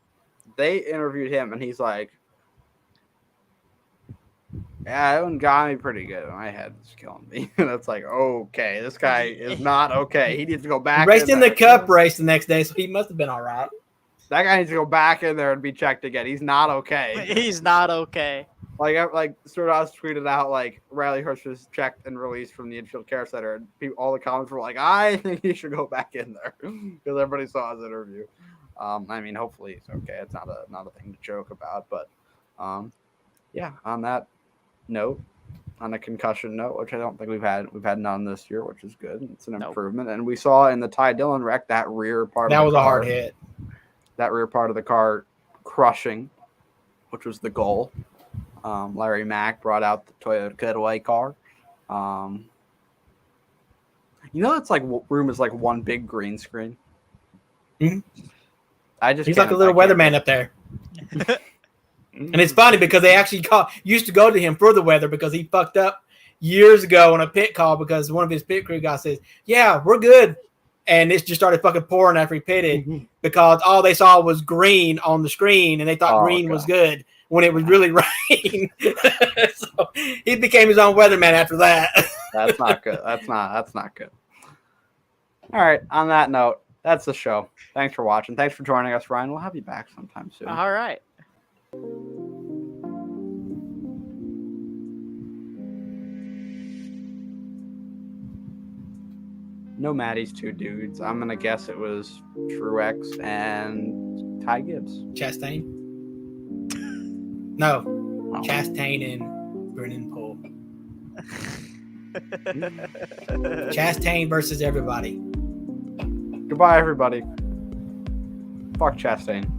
[SPEAKER 1] they interviewed him and he's like, "Yeah, that one got me pretty good. My head was killing me." And it's like, okay, this guy is not okay. He needs to go back.
[SPEAKER 2] He raced in the Cup race the next day, so he must have been all right.
[SPEAKER 1] That guy needs to go back in there and be checked again. He's not okay.
[SPEAKER 3] He's not okay.
[SPEAKER 1] Like Stewart-Haas tweeted out like Riley Herbst was checked and released from the infield care center, and all the comments were like, "I think he should go back in there," because everybody saw his interview. I mean, hopefully it's okay. It's not a thing to joke about, but yeah. On that note, on a concussion note, which I don't think we've had none this year, which is good. It's an improvement, and we saw in the Ty Dillon wreck that rear part.
[SPEAKER 2] That was a hard hit.
[SPEAKER 1] That rear part of the car crushing, which was the goal. Larry Mack brought out the Toyota Cutaway car. It's like room is like one big green screen.
[SPEAKER 2] Mm-hmm.
[SPEAKER 1] He's
[SPEAKER 2] like a little weatherman up there. And it's funny because they actually used to go to him for the weather because he fucked up years ago on a pit call because one of his pit crew guys says, "Yeah, we're good." And it just started fucking pouring after he pitted because all they saw was green on the screen and they thought green was good when it was really rain. So he became his own weatherman after that.
[SPEAKER 1] That's not good. That's not good. All right. On that note, that's the show. Thanks for watching. Thanks for joining us, Ryan. We'll have you back sometime soon.
[SPEAKER 3] All right.
[SPEAKER 1] No Maddie's two dudes. I'm gonna guess it was Truex and Ty Gibbs.
[SPEAKER 2] Chastain? No. Oh. Chastain and Brennan Poole. Chastain versus everybody.
[SPEAKER 1] Goodbye, everybody. Fuck Chastain.